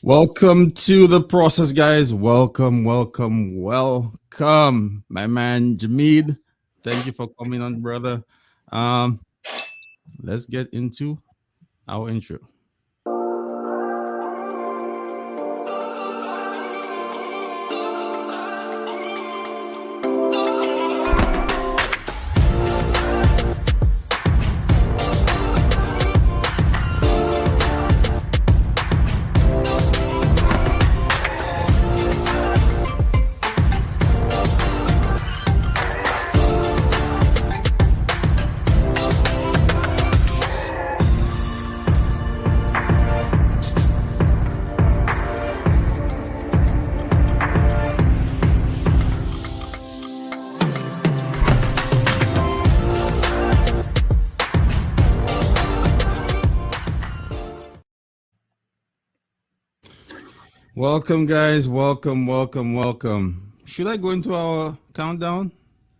Welcome to the process, guys. Welcome. My man Jamid. Thank you for coming on, brother. Um, let's get into our intro. Welcome, guys. Welcome. Should I go into our countdown?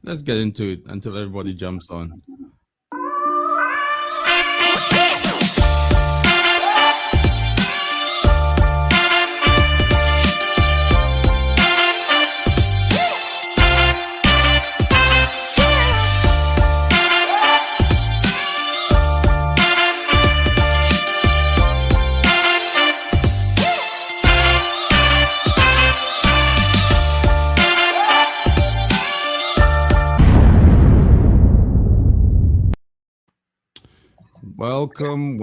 Let's get into it until everybody jumps on. Welcome,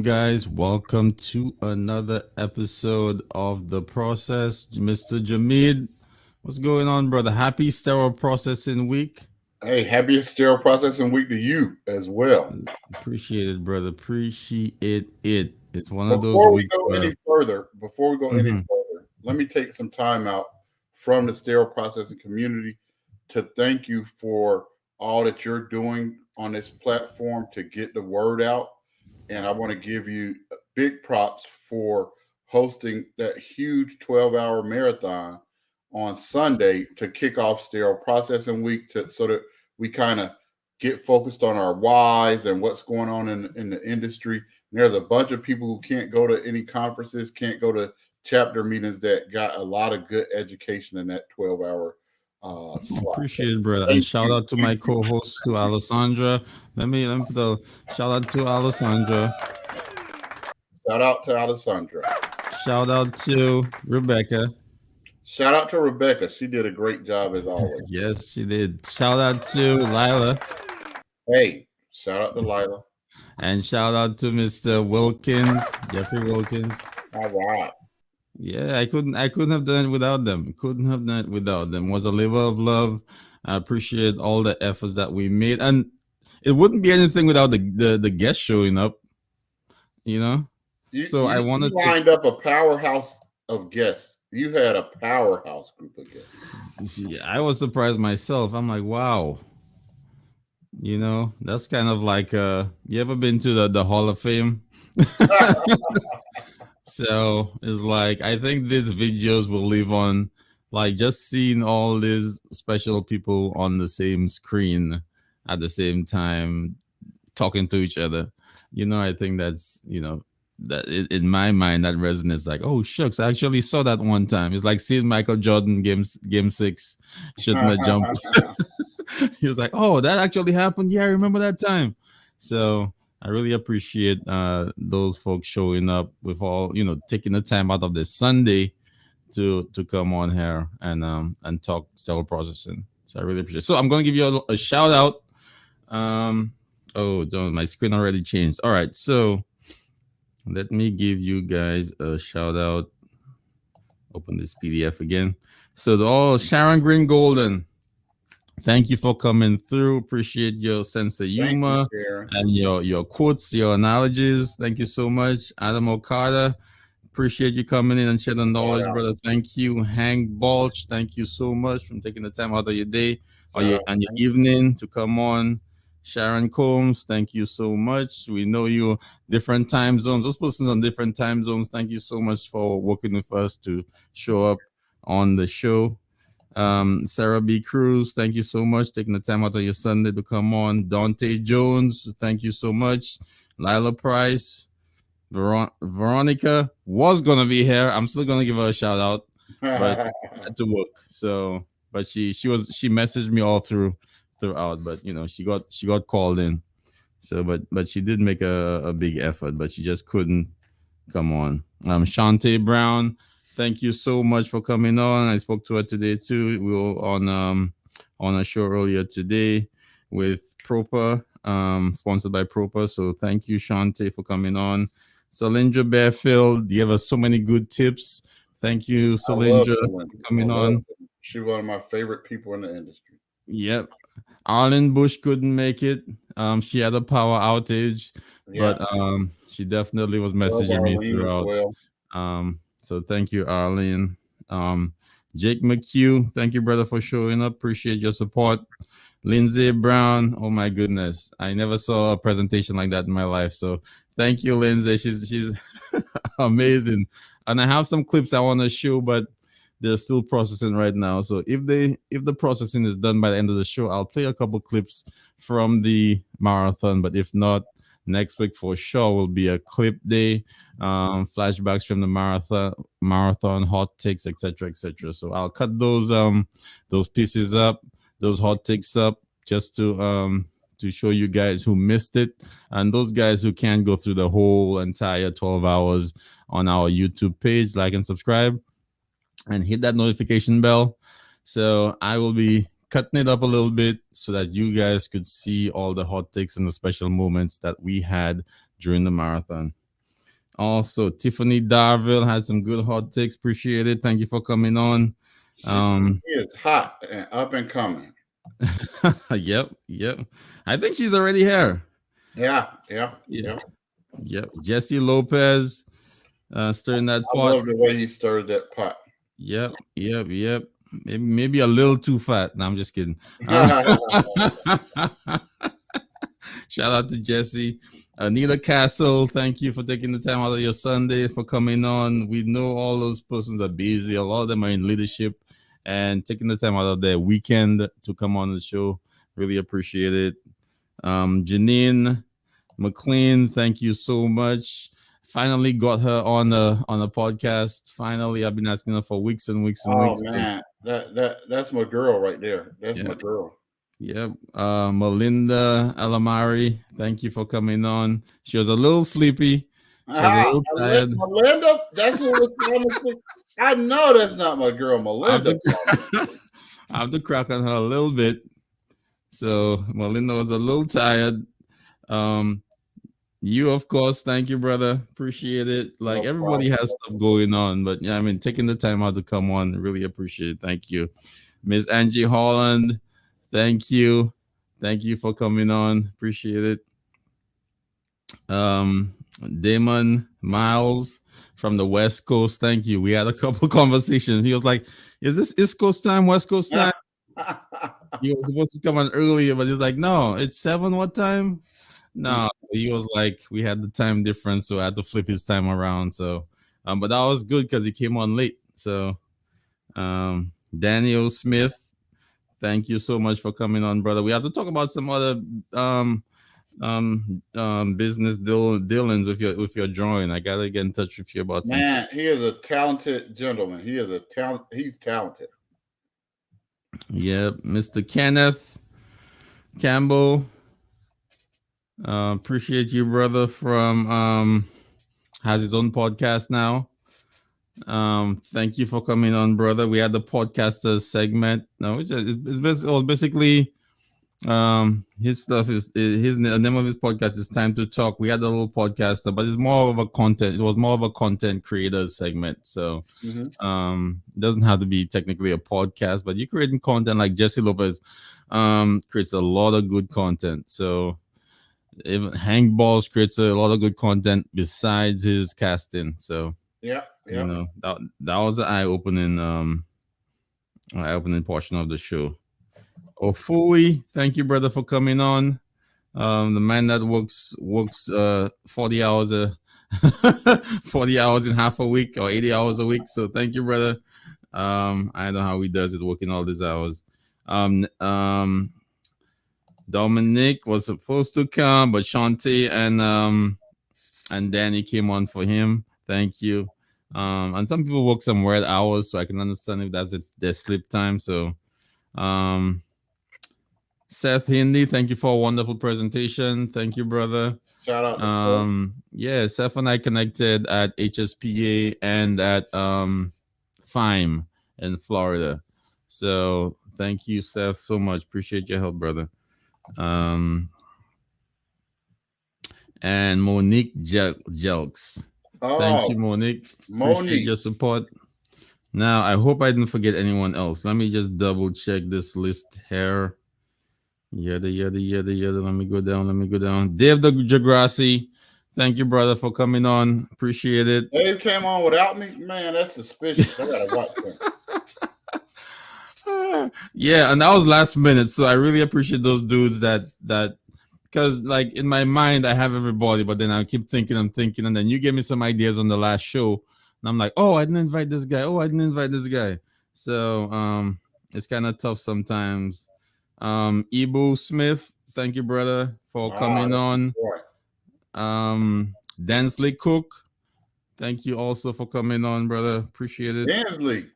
guys. Welcome to another episode of The Process. Mr. Jamid, what's going on, brother? Happy sterile processing week. Hey, happy sterile processing week to you as well. Appreciate it, brother. Appreciate it. It's one of those Before we weeks go where any further, Mhm. let me take some time out from the sterile processing community to thank you for all that you're doing on this platform to get the word out. And I want to give you big props for hosting that huge 12-hour marathon on Sunday to kick off sterile processing week so that we kind of get focused on our whys and what's going on in the industry. And there's a bunch of people who can't go to any conferences, can't go to chapter meetings that got a lot of good education in that 12-hour slot. Appreciate it, brother. And Thank shout you. out to my co-host, to Alessandra. Let me put a shout out to Alessandra. Shout out to Alessandra. Shout out to Rebecca. Shout out to Rebecca. She did a great job as always. Yes, she did. Shout out to Lila. Hey, shout out to Lila. And shout out to Mr. Wilkins, Jeffrey Wilkins. All right. Yeah, I couldn't have done it without them. Couldn't have done it without them. It was a labor of love. I appreciate all the efforts that we made. And it wouldn't be anything without the guests showing up, you know? So I You wanted to lined up a powerhouse of guests. You had a powerhouse group of guests. yeah, I was surprised myself. I'm like, wow. That's kind of like you ever been to the Hall of Fame? So it's like I think these videos will live on, like just seeing all these special people on the same screen at the same time talking to each other. I think that's that in my mind that resonates like, oh shucks, I actually saw that one time. It's like seeing Michael Jordan game 6 shooting a jump. He was like, oh, that actually happened. Yeah, I remember that time. So I really appreciate those folks showing up with all, taking the time out of the Sunday to come on here and talk sterile processing. So I really appreciate it. So I'm going to give you a shout out. Oh, don't, my screen already changed. All right, so let me give you guys a shout out. Open this PDF again. So Sharon Green Golden, thank you for coming through. Appreciate your sense of humor and your quotes, your analogies. Thank you so much. Adam Okada, appreciate you coming in and sharing knowledge, brother. Thank you. Hank Balch, thank you so much for taking the time out of your day or your evening to come on. Sharon Combs, thank you so much. We know you different time zones. Those persons on different time zones. Thank you so much for working with us to show up on the show. Sarah B. Cruz, thank you so much taking the time out of your Sunday to come on. Dante Jones, thank you so much. Lila Price, Veronica was gonna be here. I'm still gonna give her a shout out, but had to work. So, but she messaged me all throughout. But she got called in. So, but she did make a big effort, but she just couldn't come on. Shantae Brown, thank you so much for coming on. I spoke to her today too. We were on a show earlier today with Proper, sponsored by Proper. So thank you, Shantae, for coming on. Salindra Bearfield, you have us so many good tips. Thank you, I love Salindra, Celine. for I coming love on. Celine. She's one of my favorite people in the industry. Yep. Arlen Bush couldn't make it. She had a power outage, Yeah, but she definitely was love messaging me Arlene as throughout. well. So thank you, Arlene. Jake McHugh, thank you, brother, for showing up. Appreciate your support. Lindsay Brown, oh my goodness, I never saw a presentation like that in my life. So thank you, Lindsay. She's amazing, and I have some clips I want to show, but they're still processing right now. So if the processing is done by the end of the show, I'll play a couple clips from the marathon. But if not, next week for sure will be a clip day, flashbacks from the marathon, hot takes, etc., etc. So I'll cut those pieces up, those hot takes up, just to show you guys who missed it and those guys who can't go through the whole entire 12 hours on our YouTube page. Like and subscribe and hit that notification bell. So I will be cutting it up a little bit so that you guys could see all the hot takes and the special moments that we had during the marathon. Also, Tiffany Darville had some good hot takes. Appreciate it. Thank you for coming on. She is hot and up and coming. Yep. I think she's already here. Yeah. Yeah. Yep. Jesse Lopez, stirring that I pot. love the way he stirred that pot. Yep. Maybe a little too fat. No, I'm just kidding. Shout out to Jesse. Anita Castle, thank you for taking the time out of your Sunday for coming on. We know all those persons are busy. A lot of them are in leadership and taking the time out of their weekend to come on the show. Really appreciate it. Janine McLean, thank you so much. Finally got her on a podcast. Finally, I've been asking her for weeks and weeks and Oh weeks. man, that's my girl right there. That's my Yeah. girl. Yep. Melinda Alamari, thank you for coming on. She was a little sleepy. She was a little tired. Melinda, that's what was promising. I know that's not my girl, I have Melinda. to, I have to crack on her a little bit. So Melinda was a little tired. Um, you of course, thank you, brother. Appreciate it. Like No everybody problem. has stuff going on, but yeah, I mean, taking the time out to come on, really appreciate it. Thank you, Miss Angie Holland. Thank you. Thank you for coming on. Appreciate it. Um, Damon Miles from the West Coast. Thank you. We had a couple conversations. He was like, "Is this East Coast time, West Coast time?" He was supposed to come on earlier, but he's like, "No, it's 7. What time?" No, he was like, we had the time difference, so I had to flip his time around. So, but that was good because he came on late. So, Daniel Smith, thank you so much for coming on, brother. We have to talk about some other business dealings with your drawing. I gotta get in touch with you about something. Man, he is a talented gentleman. He is a talent. He's talented. Yep, Mr. Kenneth Campbell. Appreciate you, brother. From has his own podcast now. Thank you for coming on, brother. We had the podcasters segment. No, it's basically his stuff is the name of his podcast is Time to Talk. We had a little podcaster, but it's more of a content. It was more of a content creator segment. So it doesn't have to be technically a podcast, but you're creating content like Jesse Lopez creates a lot of good content. So even Hank Balls creates a lot of good content besides his casting. So Yeah. that was the eye-opening portion of the show. Ofui, thank you, brother, for coming on. The man that works 40 hours 40 hours in half a week or 80 hours a week. So thank you, brother. I don't know how he does it working all these hours. Dominic was supposed to come, but Shantae and Danny came on for him. Thank you. And some people work some weird hours, so I can understand if that's their sleep time. So, um, Seth Hindi, thank you for a wonderful presentation. Thank you, brother. Shout out to Seth. Yeah, Seth and I connected at HSPA and at FIME in Florida. So thank you, Seth, so much. Appreciate your help, brother. Um, and Monique Jelks. Thank you, Oh, Monique. Appreciate Monique. your support. Now, I hope I didn't forget anyone else. Let me just double check this list here. Yada, yada, yada, yada. Let me go down. Let me go down. Dave the Jagrassi. Thank you, brother, for coming on. Appreciate it. Dave came on without me. Man, that's suspicious. I gotta watch him. Yeah, and that was last minute. So I really appreciate those dudes that because like in my mind I have everybody, but then I keep thinking, I'm thinking, and then you give me some ideas on the last show, and I'm like, oh, I didn't invite this guy. Oh, I didn't invite this guy. So it's kind of tough sometimes. Ibu Smith, thank you, brother, for Ah, coming that's on. boy. Dansley Cook, thank you also for coming on, brother. Appreciate it. Densley.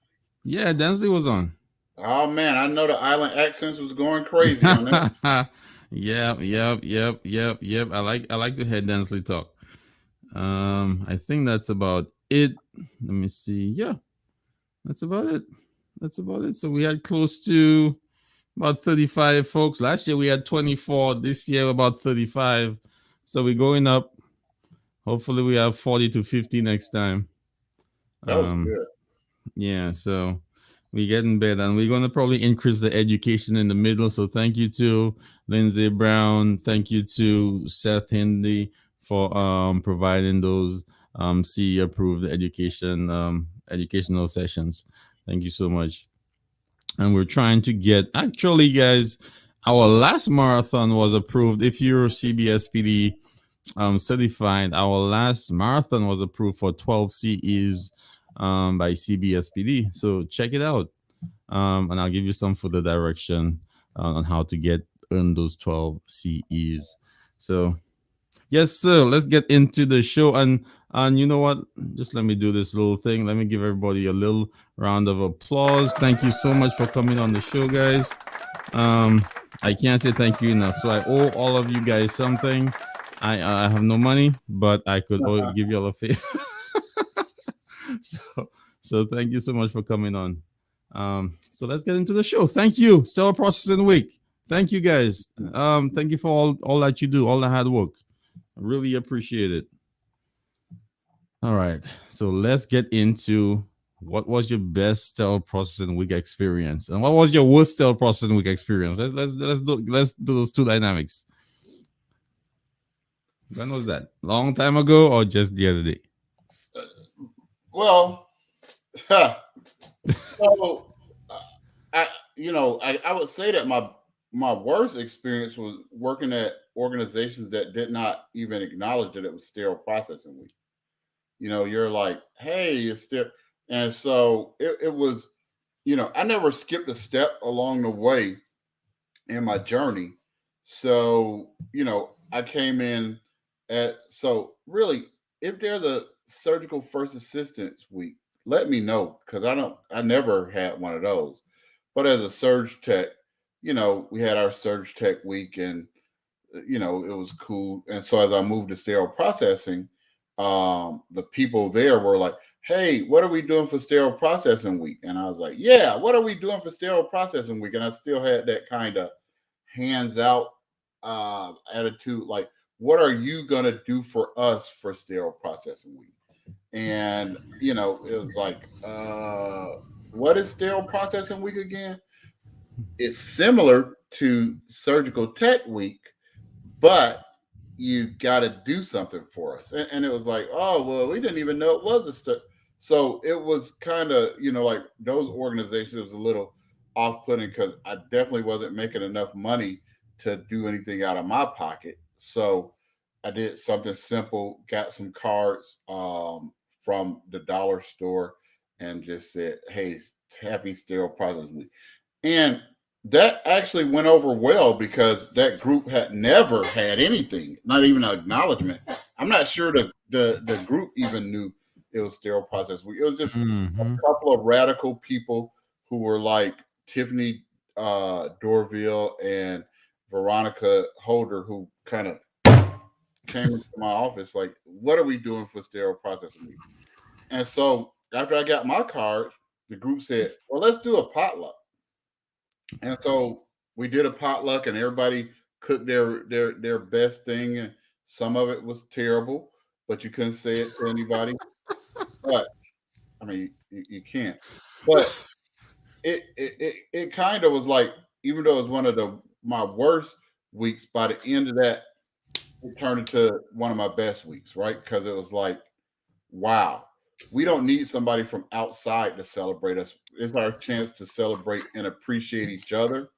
Yeah, Dansley was on. Oh man, I know the island accents was going crazy on that. Yep. I like to hear Dansley talk. I think that's about it. Let me see. Yeah, that's about it. That's about it. So we had close to about 35 folks. Last year we had 24. This year about 35. So we're going up. Hopefully we have 40 to 50 next time. That was Um, good. yeah, so we're getting better, and we're gonna probably increase the education in the middle. So thank you to Lindsay Brown, thank you to Seth Hindi for providing those CE approved educational sessions. Thank you so much. And we're trying to get, actually, guys, our last marathon was approved. If you're CBSPD certified, our last marathon was approved for 12 CEs by CBSPD. So check it out, and I'll give you some further direction on how to get earn those 12 CEs. So yes, sir. Let's get into the show. And you know what? Just let me do this little thing. Let me give everybody a little round of applause. Thank you so much for coming on the show, guys. Um, I can't say thank you enough. So I owe all of you guys something. I have no money, but I could give you all a favor. so thank you so much for coming on. So let's get into the show. Thank you, Stellar Processing Week. Thank you guys. Thank you for all that you do, all the hard work. I really appreciate it. All right, so let's get into what was your best Stellar Processing Week experience, and what was your worst Stellar Processing Week experience. Let's do those two dynamics. When was that? Long time ago or just the other day? Well, so I I would say that my worst experience was working at organizations that did not even acknowledge that it was sterile processing week. You're like, hey, it's still, and so it was. I never skipped a step along the way in my journey. So, I came in so really, if they're the surgical first assistance week, let me know because I never had one of those. But as a surge tech, we had our surge tech week and, it was cool. And so as I moved to sterile processing, the people there were like, hey, what are we doing for sterile processing week? And I was like, yeah, what are we doing for sterile processing week? And I still had that kind of hands out attitude, like, what are you gonna do for us for sterile processing week? And it was like, what is sterile processing week again? It's similar to surgical tech week, but you got to do something for us. And it was like, oh, well, we didn't even know it was a so it was kind of, like those organizations was a little off putting because I definitely wasn't making enough money to do anything out of my pocket. So I did something simple, got some cards from the dollar store and just said, hey, happy sterile processing week. And that actually went over well because that group had never had anything, not even an acknowledgement. I'm not sure the group even knew it was sterile process week. It was just Mm-hmm. a couple of radical people who were like Tiffany Dorville and Veronica Holder, who kind of came into my office like, "What are we doing for sterile processing week?" And so after I got my card, the group said, "Well, let's do a potluck." And so we did a potluck, and everybody cooked their best thing. And some of it was terrible, but you couldn't say it to anybody. But I mean, you can't. But it kind of was like, even though it was one of the my worst weeks, by the end of that, it turned into one of my best weeks, right? Because it was like, wow, we don't need somebody from outside to celebrate us. It's our chance to celebrate and appreciate each other.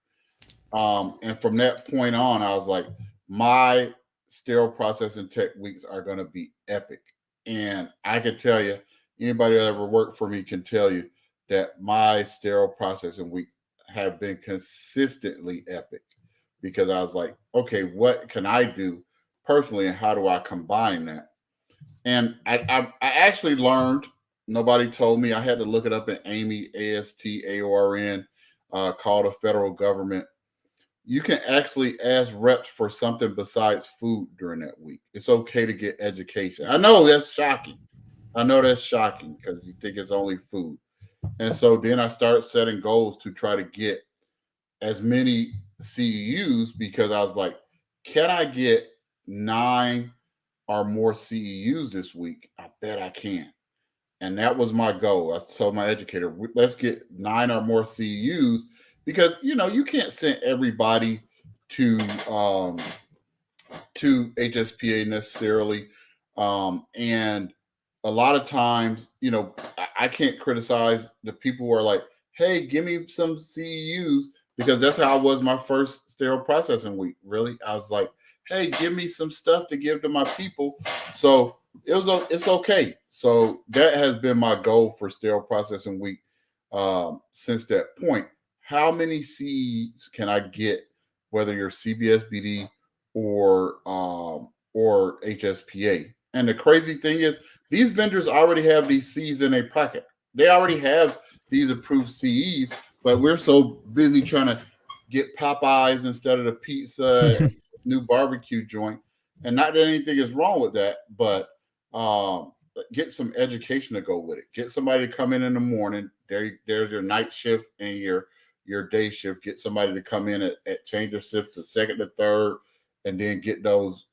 And from that point on, I was like, my sterile processing tech weeks are going to be epic. And I can tell you, anybody that ever worked for me can tell you that my sterile processing weeks have been consistently epic, because I was like, okay, what can I do personally, and how do I combine that? And I actually learned. Nobody told me. I had to look it up in Amy ASTAORN, called the federal government. You can actually ask reps for something besides food during that week. It's okay to get education. I know that's shocking. I know that's shocking because you think it's only food. And so then I started setting goals to try to get as many CEUs, because I was like, can I get 9 or more CEUs this week? I bet I can. And that was my goal. I told my educator, let's get 9 or more CEUs, because you can't send everybody to um, to HSPA necessarily. And a lot of times, I can't criticize the people who are like, hey, give me some CEUs, because that's how I was my first sterile processing week. Really, I was like, hey, give me some stuff to give to my people. So it's okay. So that has been my goal for sterile processing week, since that point. How many CEs can I get, whether you're CBSBD or HSPA? And the crazy thing is, these vendors already have these C's in their pocket. They already have these approved CEs, but we're so busy trying to get Popeyes instead of the pizza, new barbecue joint. And not that anything is wrong with that, but get some education to go with it. Get somebody to come in the morning. There's your night shift and your day shift. Get somebody to come in at change of shifts to second to third, and then get those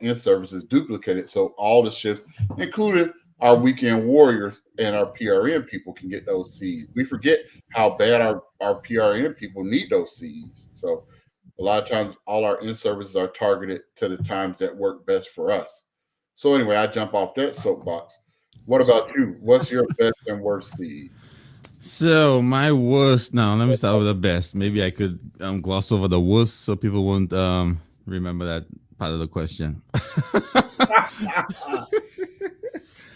in services duplicated, so all the shifts, including our weekend warriors and our PRN people, can get those Cs. We forget how bad our PRN people need those Cs. So a lot of times, all our in services are targeted to the times that work best for us. So anyway, I jump off that soapbox. What about you? What's your best and worst CE? So my worst. Now let me start with the best. Maybe I could gloss over the worst so people won't remember that part of the question.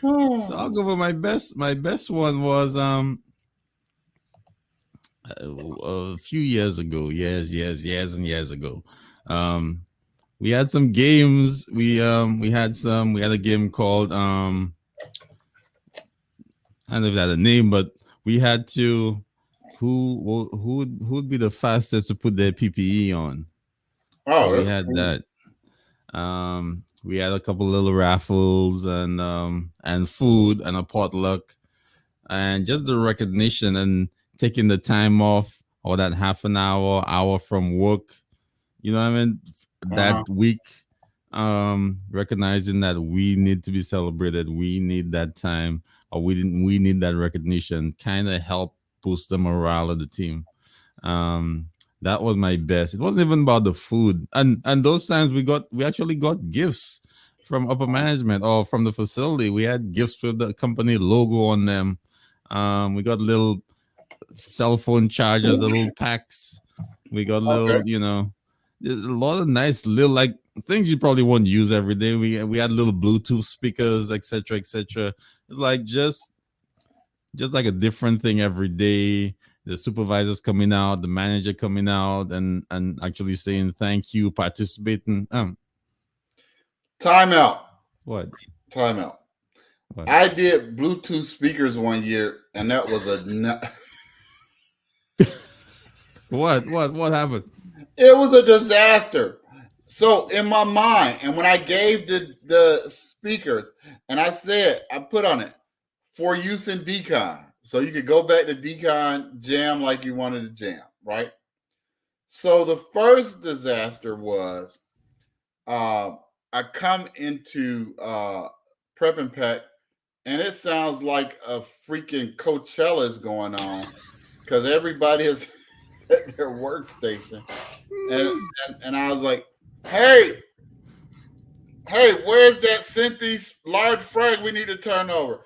So I'll go for my best. My best one was a few years ago. Years and years ago. Um, we had some games. We had a game called I don't know if that had a name, but we had to who would be the fastest to put their PPE on. So Oh, we that's had cool. that. We had a couple little raffles and food and a potluck, and just the recognition and taking the time off, or that half an hour from work. You know what I mean? That Uh-huh. week, recognizing that we need to be celebrated, we need that time, or we need that recognition, kind of help boost the morale of the team. um that was my best. It wasn't even about the food, and those times we actually got gifts from upper management or from the facility. We had gifts with the company logo on them. We got little cell phone chargers, the little packs. We got Okay. little, a lot of nice little, like, things you probably won't use every day. We had little Bluetooth speakers, etc., etc. It's like just like a different thing every day. The supervisors coming out, the manager coming out, and actually saying thank you, participating. Timeout. What? Time out. What? I did Bluetooth speakers one year, and that was What happened? it was a disaster. So in my mind, and when I gave the speakers, and I said I put on it for use in decon, so you could go back to decon, jam like you wanted to jam, right? So the first disaster was uh, I come into prep and pack, and it sounds like a freaking Coachella is going on because everybody is at their workstation, and, and I was like, hey, hey, where's that Synthes large frag we need to turn over?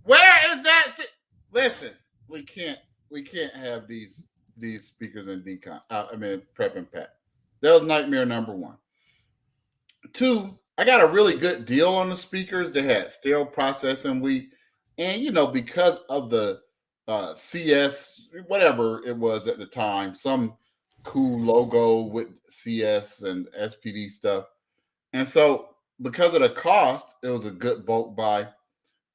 Where is that? Listen, we can't we can't have these speakers in decon. I mean prep and pack. That was nightmare number one. Two, I got a really good deal on the speakers. They had sterile processing week, and because of the CS whatever it was at the time, some cool logo with CS and SPD stuff, and so because of the cost, it was a good bulk buy.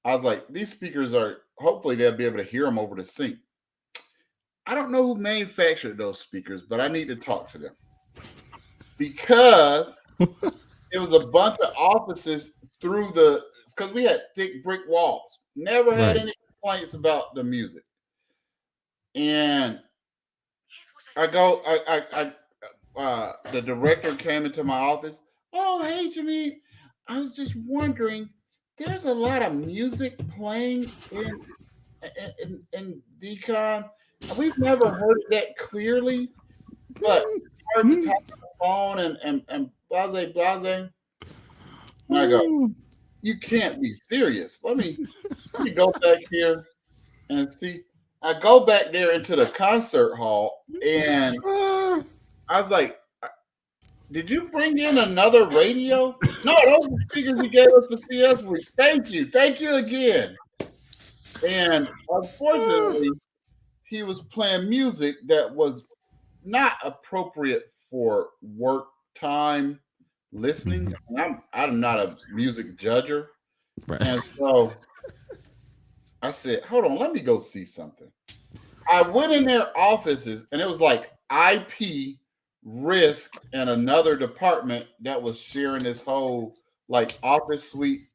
I was like, these speakers are hopefully they'll be able to hear them over the sync. I don't know who manufactured those speakers, but I need to talk to them because it was a bunch of offices through because we had thick brick walls. Never had Right. any complaints about the music. And I go, the director came into my office. Oh, hey, Jimmy. I was just wondering, there's a lot of music playing in Decon. We've never heard it that clearly, but it's hard to talk on the phone and blase blase. And I go, you can't be serious. Let me go back here and see. I go back there into the concert hall, and I was like, did you bring in another radio? No, those are speakers you gave us for CS week. Thank you. Thank you again. And unfortunately, he was playing music that was not appropriate for work time listening. Mhm. I'm not a music judger. Right. And so I said, hold on, let me go see something. I went in their offices, and it was like IP, risk, and another department that was sharing this whole like office suite,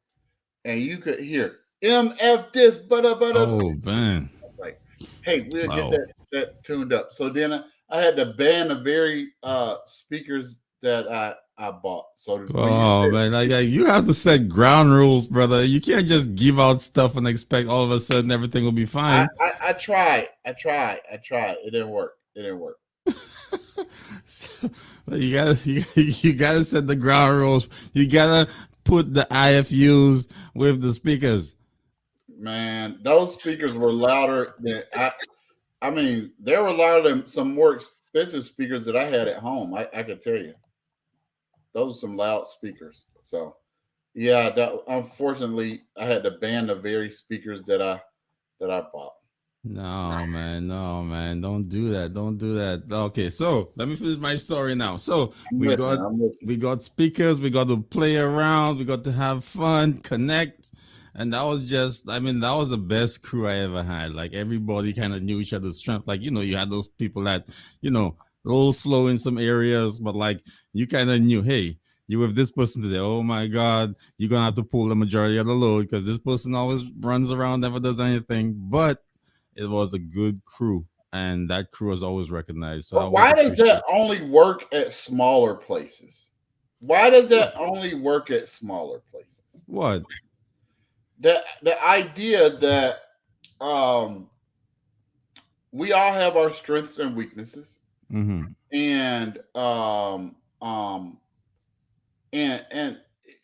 and you could hear MF this, but Oh man. like, hey, we'll get Wow. that tuned up. So then I had to ban the very speakers that I bought. So when you Oh say man, like you have to set ground rules, brother. You can't just give out stuff and expect all of a sudden everything will be fine. I tried, it didn't work. It didn't work. So, you gotta set the ground rules. You gotta put the IFUs with the speakers. Man, those speakers were louder than I mean, they were louder than some more expensive speakers that I had at home. I can tell you, those are some loud speakers. So, yeah, that unfortunately, I had to ban the very speakers that I bought. No man, don't do that. Don't do that. Okay, so let me finish my story now. So I'm we listening. got I'm listening. we got speakers. We got to play around. We got to have fun, connect, and that was just. I mean, that was the best crew I ever had. Like everybody kind of knew each other's strength. Like you had those people that a little slow in some areas, but like you kind of knew, hey, you with this person today. Oh my God, you're gonna have to pull the majority of the load because this person always runs around, never does anything. But it was a good crew, and that crew was always recognized. So I But always why does that appreciate only work at smaller places? Why does that only work at smaller places? what. The idea that um, we all have our strengths and weaknesses, Mm-hmm. and and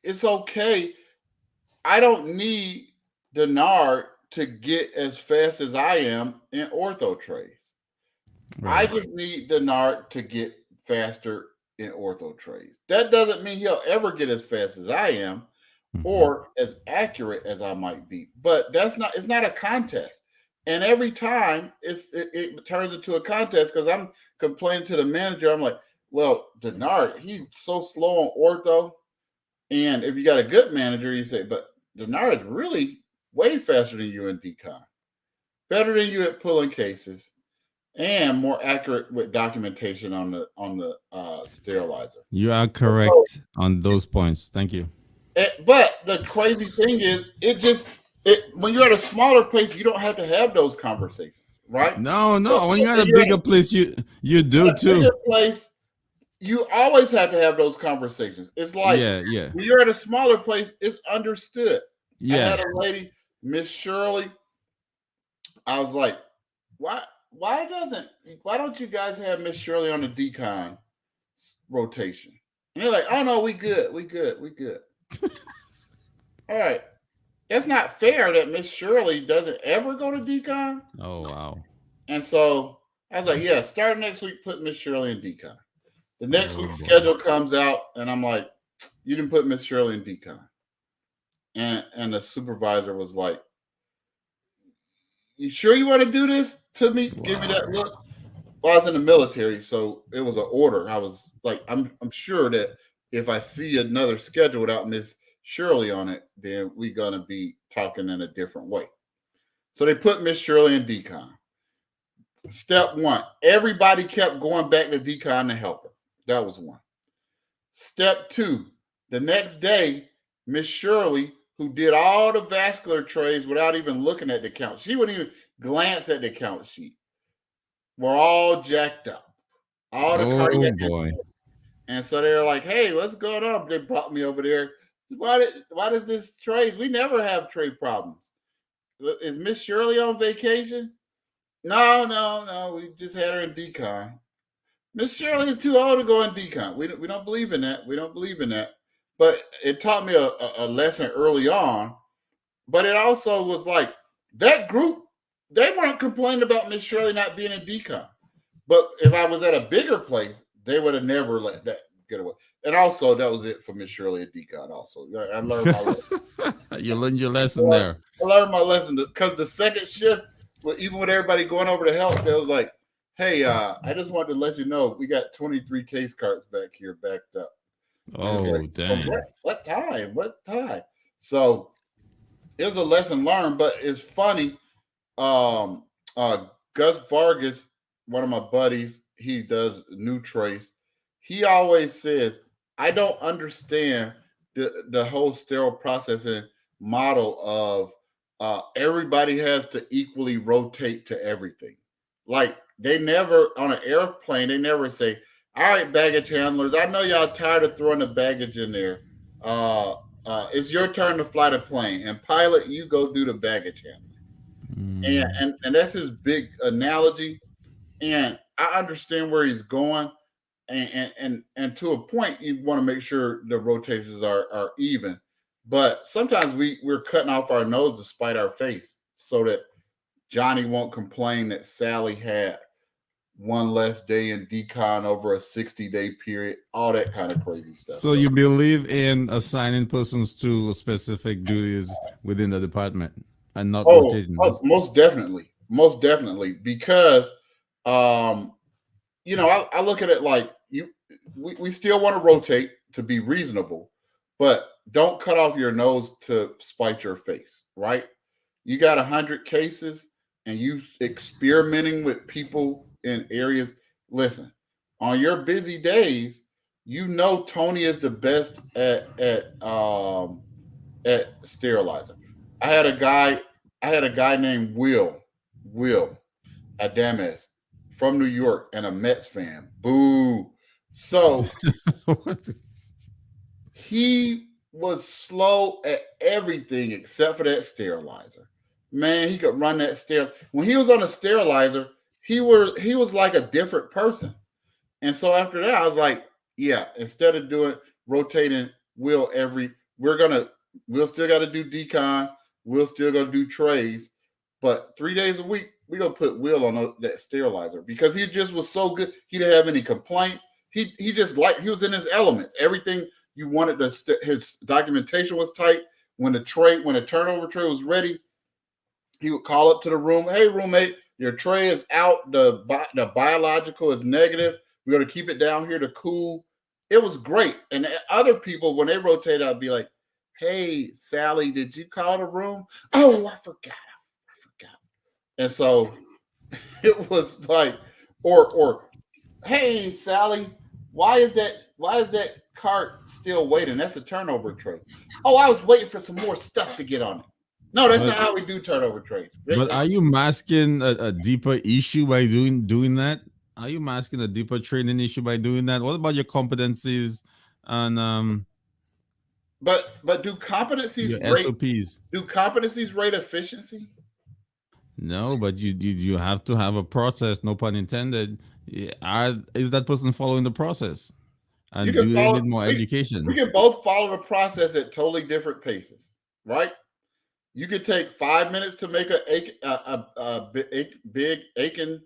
it's okay. I don't need Denard to get as fast as I am in ortho trays. I Right. just need Denard to get faster in ortho trays. That doesn't mean he'll ever get as fast as I am Mm-hmm. or as accurate as I might be. But it's not a contest. And every time it turns into a contest because I'm complaining to the manager. I'm like, well, Denard, he's so slow on ortho. And if you got a good manager, you say, but Denard is really way faster than you in decon, better than you at pulling cases, and more accurate with documentation on the sterilizer. You are So, correct on those points. Thank you. but the crazy thing is, when you're at a smaller place, you don't have to have those conversations, right? No, But no. When you got a when you're bigger place, you at do a bigger too. place, you always have to have those conversations. It's like Yeah, yeah, when you're at a smaller place, it's understood. I yeah. had a lady, Miss Shirley. I was like, why why don't you guys have Miss Shirley on the decon rotation? And they're like, oh no, we good, we good, we good. All right. That's not fair that Miss Shirley doesn't ever go to decon. Oh wow. And so I was like, yeah, start next week, put Miss Shirley in decon. The next Oh week's boy. schedule comes out, and I'm like, you didn't put Miss Shirley in decon. And the supervisor was like, you sure you want to do this to me? Give me that Wow. look. Well, I was in the military, so it was an order. I was like, I'm sure that if I see another schedule without Miss Shirley on it, then we're gonna be talking in a different way. So they put Miss Shirley in decon. Step one, everybody kept going back to decon to help her. That was one. Step two, the next day, Miss Shirley, who did all the vascular trays without even looking at the count, she wouldn't even glance at the count sheet, were all jacked up. All the Oh cardiac boy. instruments. And so they're like, hey, what's going on? They brought me over there. Why does this trays? We never have tray problems. Is Miss Shirley on vacation? No, no, no. We just had her in decon. Miss Shirley is too old to go in decon. We don't believe in that. We don't believe in that. But it taught me a lesson early on. But it also was like that group, they weren't complaining about Miss Shirley not being in decon. But if I was at a bigger place, they would have never let that get away. And also, that was it for Miss Shirley at decon. Also, I learned my lesson. You learned your lesson there. I learned my lesson because the second shift, even with everybody going over to help, they was like, "Hey, I just wanted to let you know we got 23 case carts back here backed up." And it's Oh like, oh, dang. what time? What time? So it was a lesson learned, but it's funny. Um, Gus Vargas, one of my buddies, he does new trace. He always says, "I don't understand the whole sterile processing model of everybody has to equally rotate to everything. Like they never on an airplane, they never say, "All right, baggage handlers, I know y'all tired of throwing the baggage in there. It's your turn to fly the plane, and pilot, you go do the baggage handling." And, Mm. and that's his big analogy, and I understand where he's going, and to a point you want to make sure the rotations are even, but sometimes we're cutting off our nose to spite our face so that Johnny won't complain that Sally had one less day in decon over a 60-day period, all that kind of crazy stuff. So you believe in assigning persons to specific duties within the department and not rotating them? Most definitely, because um, I look at it like we still want to rotate to be reasonable, but don't cut off your nose to spite your face, right? You got 100 cases and you experimenting with people in areas. Listen, on your busy days, Tony is the best at sterilizer. I had a guy, I had a guy named Will Adames from New York and a Mets fan. Boo. So What? he was slow at everything except for that sterilizer. Man, he could run that When he was on a sterilizer, he was like a different person. And so after that, I was like, yeah, instead of doing rotating Will we'll still got to do decon, we'll still gonna do trays, but 3 days a week we gonna put Will on that sterilizer because he just was so good. He didn't have any complaints. He just he was in his elements. Everything you wanted his documentation was tight. When the turnover tray was ready, he would call up to the room. Hey, roommate, your tray is out. The biological is negative. We're going to keep it down here to cool. It was great. And other people, when they rotated, I'd be like, hey, Sally, did you call the room? Oh, I forgot. I forgot. And so it was like, or hey, Sally, why is that cart still waiting? That's a turnover tray. Oh, I was waiting for some more stuff to get on it. No, that's But not how we do turnover trays. but are you masking a deeper issue by doing that? Are you masking a deeper training issue by doing that? What about your competencies and But do competencies your rate SOPs? efficiency? No, but you have to have a process. No pun intended. Yeah, is that person following the process? You And can do they follow need more we education? can both follow the process at totally different paces, right? You could take 5 minutes to make a big bacon,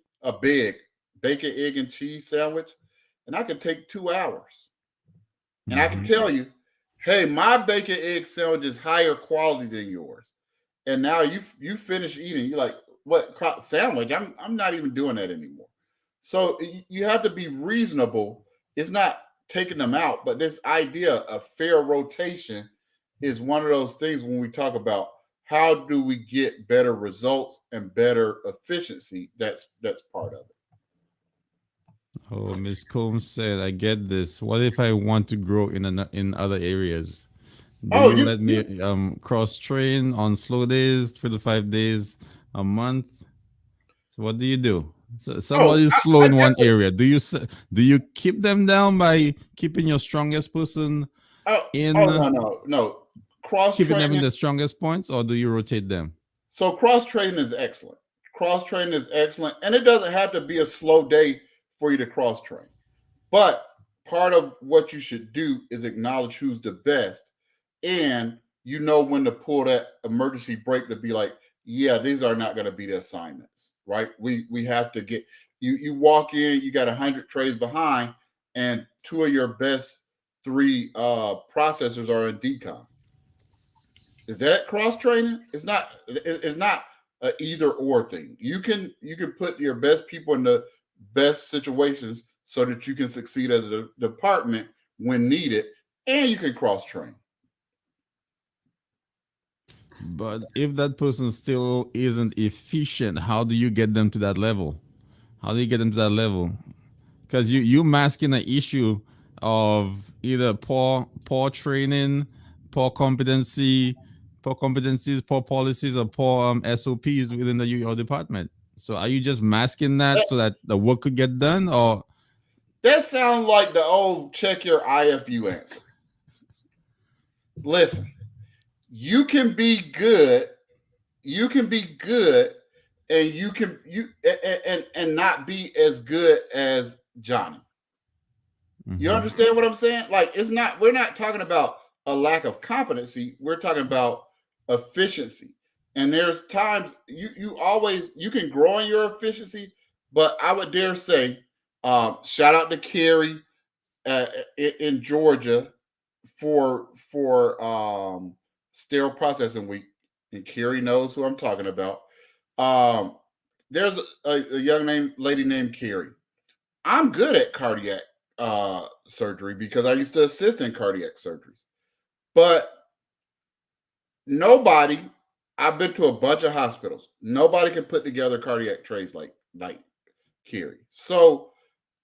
egg, and cheese sandwich, and I could take 2 hours. And I can Hmm. tell you, hey, my bacon egg sandwich is higher quality than yours. And now you finish eating, you're like, what sandwich? I'm not even doing that anymore. So you have to be reasonable. It's not taking them out, but this idea of fair rotation is one of those things when we talk about how do we get better results and better efficiency. That's part of it. Oh, Miss Combs said, "I get this. What if I want to grow in other areas? Do Oh, you you let you me cross train on slow days, 3 to 5 days a month? So what do you do? So oh somebody's slow I in one definitely area. Do you keep them down by keeping your strongest person oh in, no cross keeping them in training. the strongest points, or do you rotate them? So cross training is excellent. Cross training is excellent, and it doesn't have to be a slow day for you to cross train. But part of what you should do is acknowledge who's the best, and you know when to pull that emergency brake to be like, yeah, these are not going to be the assignments, right? We have to get you. You walk in, you got 100 trays behind, and two of your best three processors are in decon. Is that cross training? It's not. It's not a either or thing. You can put your best people in the best situations so that you can succeed as a department when needed, and you can cross train. But if that person still isn't efficient, how do you get them to that level? How do you get them to that level? Because you masking an issue of either poor training, poor competency, poor competencies, poor policies, or poor SOPs within your department. So are you just masking that That, so that the work could get done, or that sounds like the old check your IFU answer. Listen, you can be good. You can be good, and and not be as good as Johnny. You Mhm. understand what I'm saying? Like it's not we're not talking about a lack of competency. We're talking about efficiency. And there's times you can grow in your efficiency, but I would dare say, shout out to Kerry in Georgia for sterile processing week, and Kerry knows who I'm talking about. Um, there's a lady named Carrie. I'm good at cardiac surgery because I used to assist in cardiac surgeries. But nobody, I've been to a bunch of hospitals. Nobody can put together cardiac trays like Carrie. So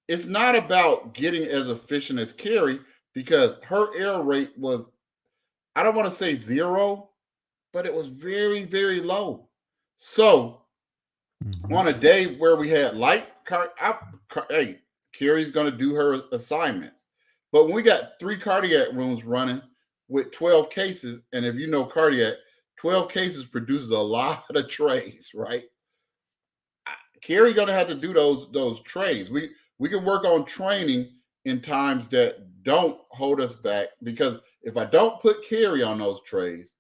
it's not about getting as efficient as Carrie because her error rate was, I don't want to say zero, but it was very, very low. So Mhm. on a day where we had hey, Carrie's going to do her assignments. But when we got three cardiac rooms running with 12 cases, and if you know cardiac, 12 cases produces a lot of trays, right? Carrie going to have to do those trays. We can work on training in times that don't hold us back because if I don't put Carrie on those trays,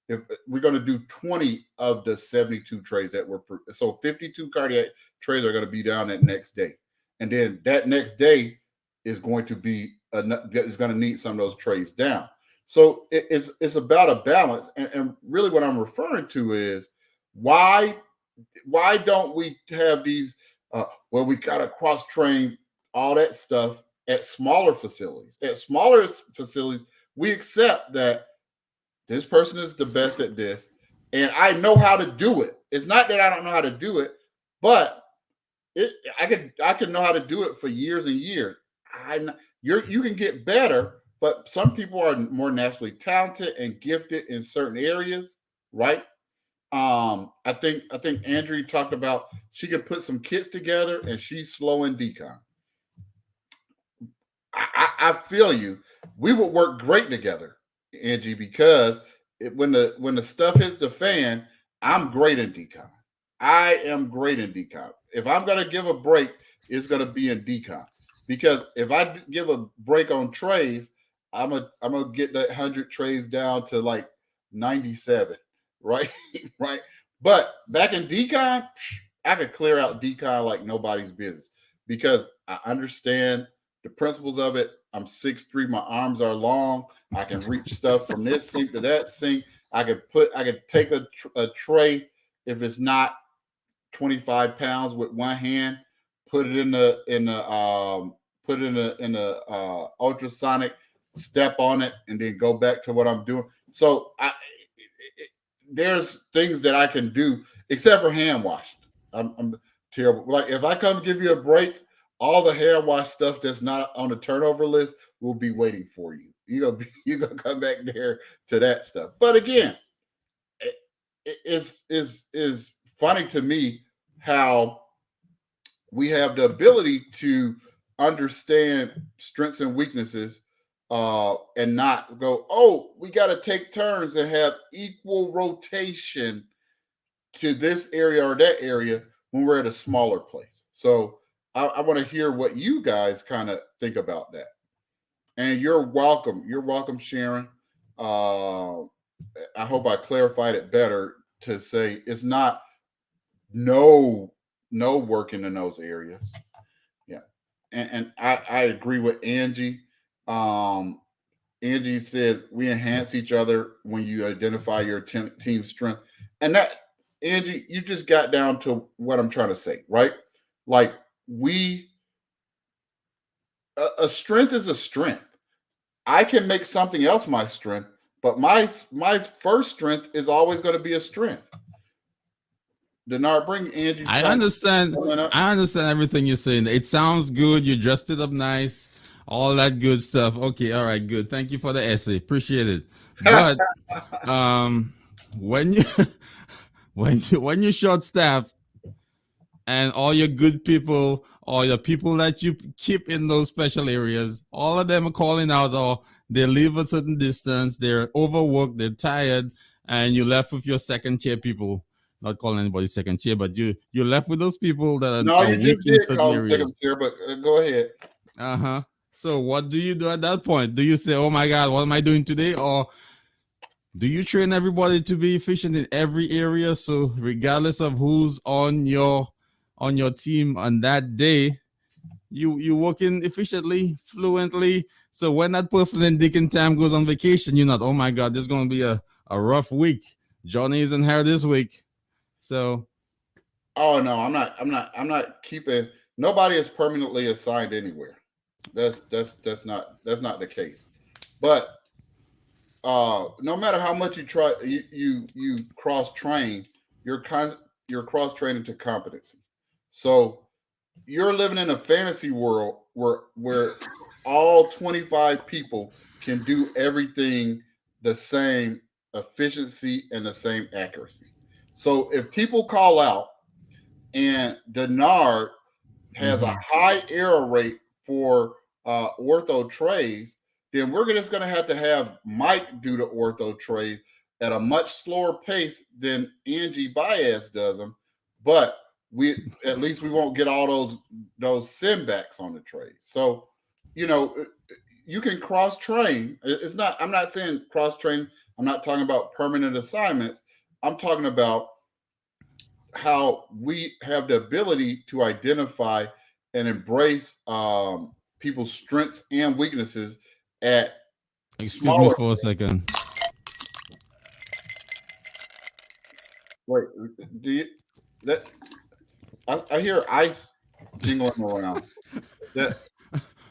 if we're going to do 20 of the 72 trays that were so 52 cardiac trays are going to be down that next day, and then that next day is going to be is going to need some of those trays down. So it's about a balance, and really what I'm referring to is why why don't we have these well we got to cross train all that stuff at smaller facilities. At smaller facilities, we accept that this person is the best at this, and I know how to do it. It's not that I don't know how to do it, but it I could know how to do it for years and years. You can get better, but some people are more naturally talented and gifted in certain areas, right? I think Andrea talked about she could put some kits together and she's slow in decon. I feel you. We would work great together, Angie, because when the stuff hits the fan, I'm great in decon. I am great in decon. If I'm gonna give a break, it's gonna be in decon. Because if I give a break on trays, I'm gonna get that 100 trays down to like 97, right? Right. But back in decon, I could clear out decon like nobody's business because I understand the principles of it. I'm 6'3", my arms are long. I can reach stuff from this sink to that sink. I could take a tray if it's not 25 pounds with one hand, put it in the ultrasonic, step on it, and then go back to what I'm doing. So there's things that I can do except for hand washed. I'm terrible. Like if I come give you a break, all the hand wash stuff that's not on the turnover list will be waiting for you. You gonna come back there to that stuff. But again, it's funny to me how we have the ability to understand strengths and weaknesses and not go, oh, we got to take turns and have equal rotation to this area or that area when we're at a smaller place. So I want to hear what you guys kind of think about that. And you're welcome. You're welcome, Sharon. Uh, I hope I clarified it better to say it's not no no working in those areas. Yeah, and I agree with Angie. Um, Angie said we enhance each other when you identify your team strength, and that Angie, you just got down to what I'm trying to say, right? Like we a strength is a strength. I can make something else my strength, but my first strength is always going to be a strength. Denard, bring Angie's I comment understand. up. I understand everything you're saying. It sounds good. You dressed it up nice, all that good stuff. Okay, all right, good. Thank you for the essay. Appreciate it. But um, when you when you short staff and all your good people or your people that you keep in those special areas, all of them are calling out or they live a certain distance, they're overworked, they're tired, and you're left with your second tier people. Not calling anybody second tier, but you're left with those people that No, are you weak just in did certain call him areas. second tier, but go ahead. Uh-huh. So what do you do at that point? Do you say, oh my God, what am I doing today? Or do you train everybody to be efficient in every area? So regardless of who's on your team on that day, you working efficiently, fluently. So when that person in Dick and Tam goes on vacation, you're not, oh my God, this is gonna be a rough week. Johnny isn't here this week. So Oh no, I'm not keeping. Nobody is permanently assigned anywhere. That's not the case. But no matter how much you try, you cross train. You're cross training to competency. So you're living in a fantasy world where all 25 people can do everything the same efficiency and the same accuracy. So if people call out and Denard has a mhm. high error rate for ortho trays, then we're just going to have Mike do the ortho trays at a much slower pace than Angie Baez does them. But we at least we won't get all those sim backs on the trays. So, you know, you can cross train. It's not. I'm not saying cross train. I'm not talking about permanent assignments. I'm talking about how we have the ability to identify and embrace people's strengths and weaknesses at Excuse me smaller. for a second. Wait, do you? That I hear ice jingling around. That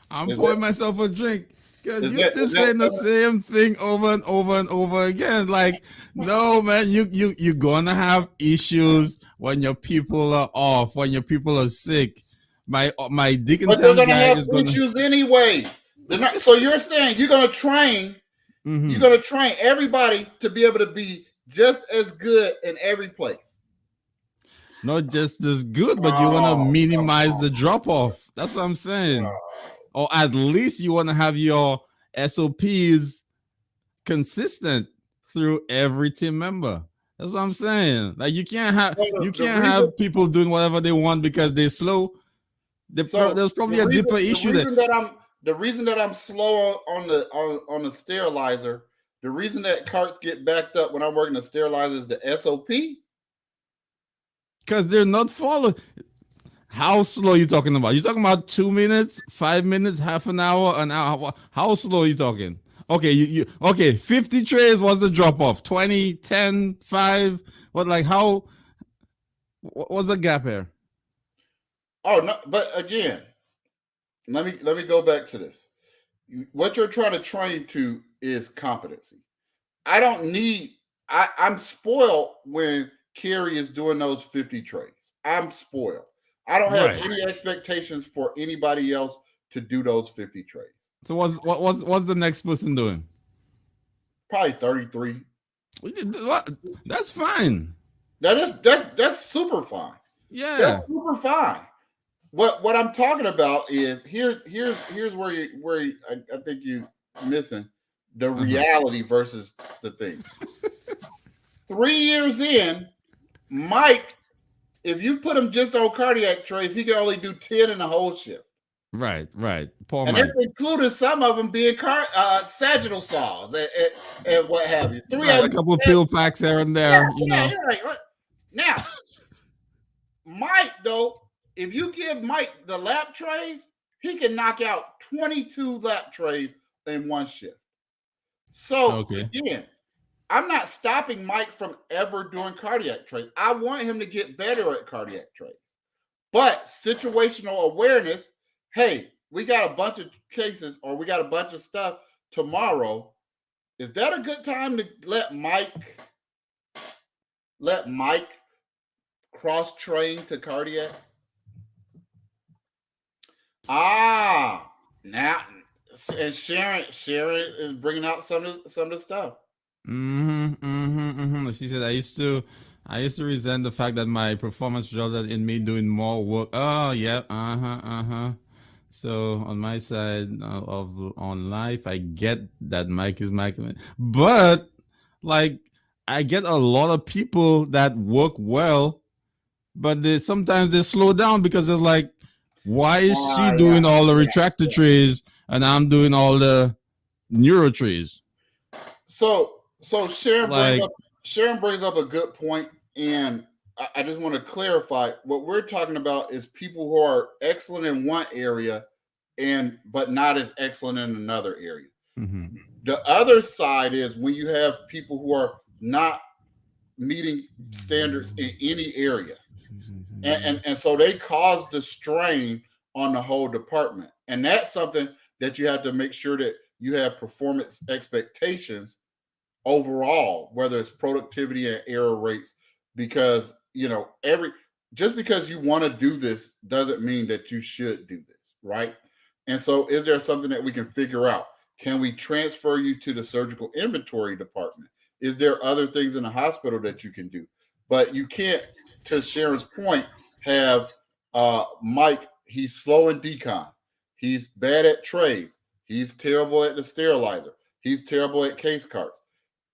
I'm is that pouring myself a drink because is you that keep is that saying the same thing over and over and over again. Like, no, man, you're gonna have issues when your people are off, when your people are sick. My Dick and but they're Tam gonna guy have is gonna. issues anyway. They're not, so you're saying you're Mhm. gonna train everybody to be able to be just as good in every place. Not just as good, but you want to Oh, come minimize on. the drop off. That's what I'm saying. Oh. Or at least you want to have your SOPs consistent through every team member. That's what I'm saying. Like So you the can't reason have people doing whatever they want because they're slow. so There's probably a deeper the issue there. reason that I'm slow on the sterilizer, the reason that carts get backed up when I'm working the sterilizer is the SOP. Because they're not following. How slow are you talking about? You talking about 2 minutes, 5 minutes, half an hour, an hour? How slow are you talking? Okay, you okay, 50 trays was the drop off. 20, 10, 5. What like how what's the gap here? Oh no, but again, let me go back to this. What you're trying to train to is competency. I don't need. I'm spoiled when Kerry is doing those 50 trays. I'm spoiled. I don't have Right. any expectations for anybody else to do those 50 trays. So what's the next person doing? Probably 33. What? That's fine. That's super fine. That's Yeah. super fine. What I'm talking about is here's I think you missing the Uh-huh. reality versus the thing. 3 years in, Mike, if you put him just on cardiac trays, he can only do 10 in the whole shift. Right, right. Poor And that's Mike. including some of them being sagittal saws and what have you. Three Right, of a them. couple of pill packs here and Yeah, there, yeah, you're like, what? Now, Mike, though, if you give Mike the lap trays, he can knock out 22 lap trays in one shift. So, Okay. again, I'm not stopping Mike from ever doing cardiac trays. I want him to get better at cardiac trays. But situational awareness, hey, we got a bunch of cases or we got a bunch of stuff tomorrow. Is that a good time to let Mike cross train to cardiac? Ah, now and Sharon is bringing out some of the stuff. She said I used to resent the fact that my performance resulted in me doing more work. Oh yeah, So on my side of on life, I get that Mike is Mike, but like I get a lot of people that work well, but sometimes they slow down because it's like, why is she Ah, yeah, doing all the yeah. retractor trees and I'm doing all the neuro trees? So Like, Sharon brings up a good point, and I just want to clarify what we're talking about is people who are excellent in one area and but not as excellent in another area. mhm. The other side is when you have people who are not meeting standards in any area. And so they cause the strain on the whole department. And that's something that you have to make sure that you have performance expectations overall, whether it's productivity and error rates, because every just because you want to do this doesn't mean that you should do this, right? And so is there something that we can figure out? Can we transfer you to the surgical inventory department? Is there other things in the hospital that you can do? But you can't, to Sharon's point, have Mike, he's slow in decon, he's bad at trays, he's terrible at the sterilizer, he's terrible at case carts.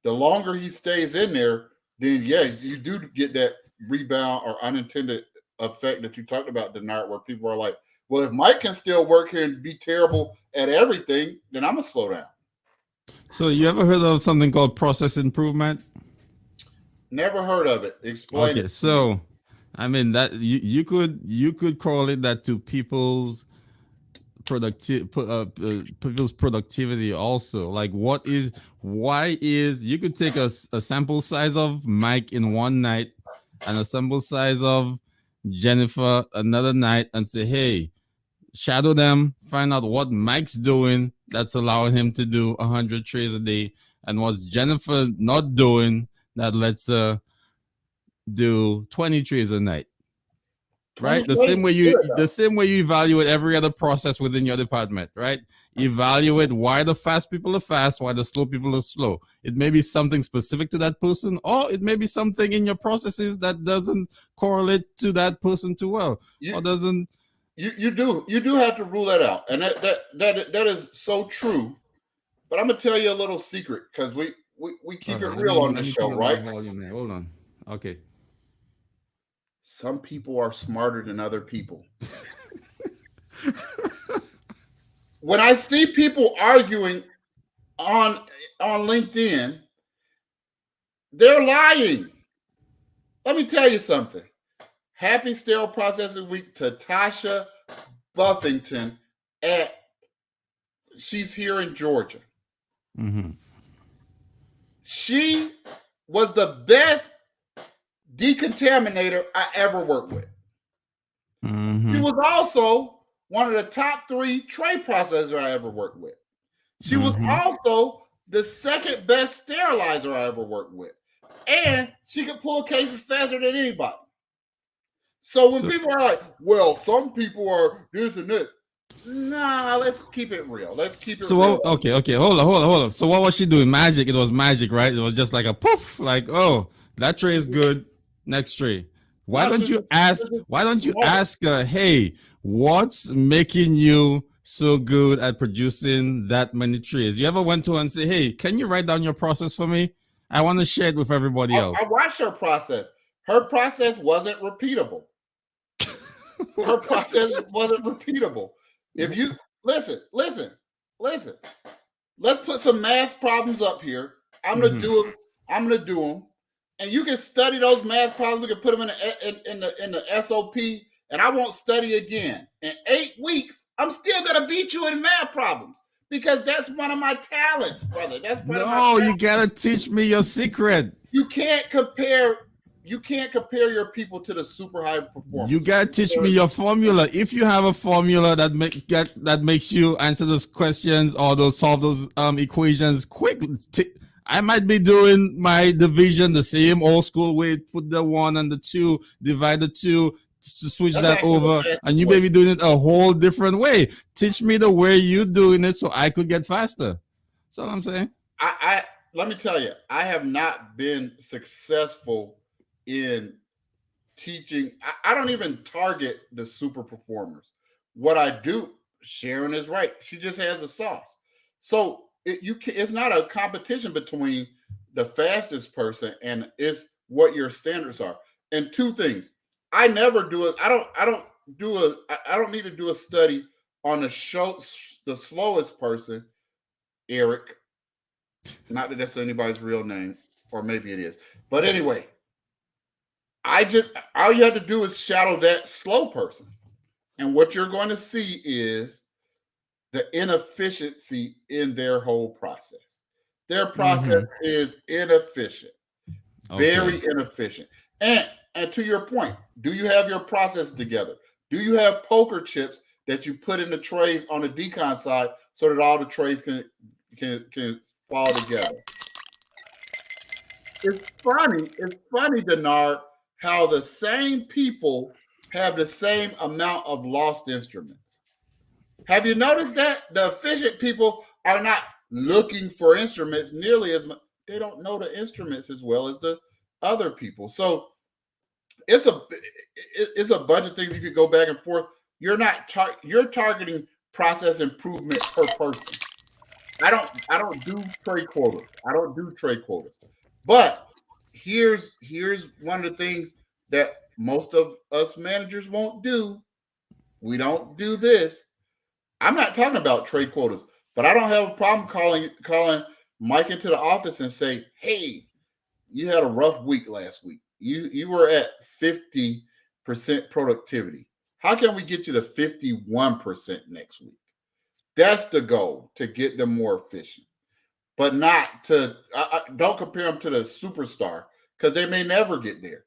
The longer he stays in there, then yes, you do get that rebound or unintended effect that you talked about, Denard, where people are like, well, if Mike can still work here and be terrible at everything, then I'm gonna slow down. So you ever heard of something called process improvement? Never heard of it. Explain Okay, it to me. so I mean that you could correlate that to people's productivity also. Like why is you could take a sample size of Mike in one night and a sample size of Jennifer another night and say, hey, shadow them, find out what Mike's doing that's allowing him to do 100 trays a day, and what's Jennifer not doing that lets her do 20 trays a night. 20 Right, the days same is way you good though. evaluate every other process within your department, right? Evaluate why the fast people are fast, why the slow people are slow. It may be something specific to that person, or it may be something in your processes that doesn't correlate to that person too well, You or doesn't. you do have to rule that out, and that is so true. But I'm gonna tell you a little secret because we keep Hold it on, real on let this me show, turn up my right? volume here. Hold on. Okay. Some people are smarter than other people. When I see people arguing on LinkedIn, they're lying. Let me tell you something. Happy Sterile Processing Week to Tasha Buffington at she's here in Georgia. Mm-hmm. She was the best decontaminator I ever worked with. Mm-hmm. She was also one of the top 3 tray processors I ever worked with. She was Mm-hmm. also the second best sterilizer I ever worked with. And she could pull cases faster than anybody. So when So, people are like, well, some people are this and that, nah, let's keep it real. Let's keep it real. okay, hold on. So what was she doing? Magic. It was magic, right? It was just like a poof, like, oh, that tray is good. Next tray. Why No, don't she's you just, ask? she's just Why don't you smart. ask her, hey, what's making you so good at producing that many trays? You ever went to her and say, hey, can you write down your process for me? I want to share it with everybody I else. watched her process. Her process wasn't repeatable. Her process wasn't repeatable. If you listen, let's put some math problems up here. I'm gonna Mhm. do them. I'm gonna do them, and you can study those math problems. We can put them in the SOP, and I won't study again. In 8 weeks, I'm still gonna beat you in math problems because that's one of my talents, brother. That's one of my No, you talents. gotta teach me your secret. You can't compare. You can't compare your people to the super high You performers. gotta teach me your formula. If you have a formula that makes you answer those questions or those solve those equations quick, I might be doing my division the same old school way. Put the one and the two, divide the two, to switch That's that actually the over, and fastest you way. may be doing it a whole different way. Teach me the way you doing it so I could get faster. That's all I'm saying. I let me tell you, I have not been successful in teaching. I don't even target the super performers. What I do, Sharon is right. She just has the sauce. So it's not a competition between the fastest person and it's what your standards are. And two things, I never do it. I don't need to do a study on the slowest person, Eric. Not that that's anybody's real name, or maybe it is. But anyway, I just all you have to do is shadow that slow person. And what you're going to see is the inefficiency in their whole process. Their process Mm-hmm. is inefficient, very Okay. inefficient. And to your point, do you have your process together? Do you have poker chips that you put in the trays on the decon side so that all the trays can fall together? It's funny, Denard, how the same people have the same amount of lost instruments. Have you noticed that the efficient people are not looking for instruments nearly as much? They don't know the instruments as well as the other people. So it's a it's a bunch of things you could go back and forth. You're targeting process improvement per person. I don't do trade quotas. I don't do trade quotas. But here's one of the things that most of us managers won't do. We don't do this. I'm not talking about trade quotas, but I don't have a problem calling Mike into the office and say, "Hey, you had a rough week last week. You were at 50% productivity. How can we get you to 51% next week?" That's the goal, to get them more efficient, but not to don't compare them to the superstar because they may never get there.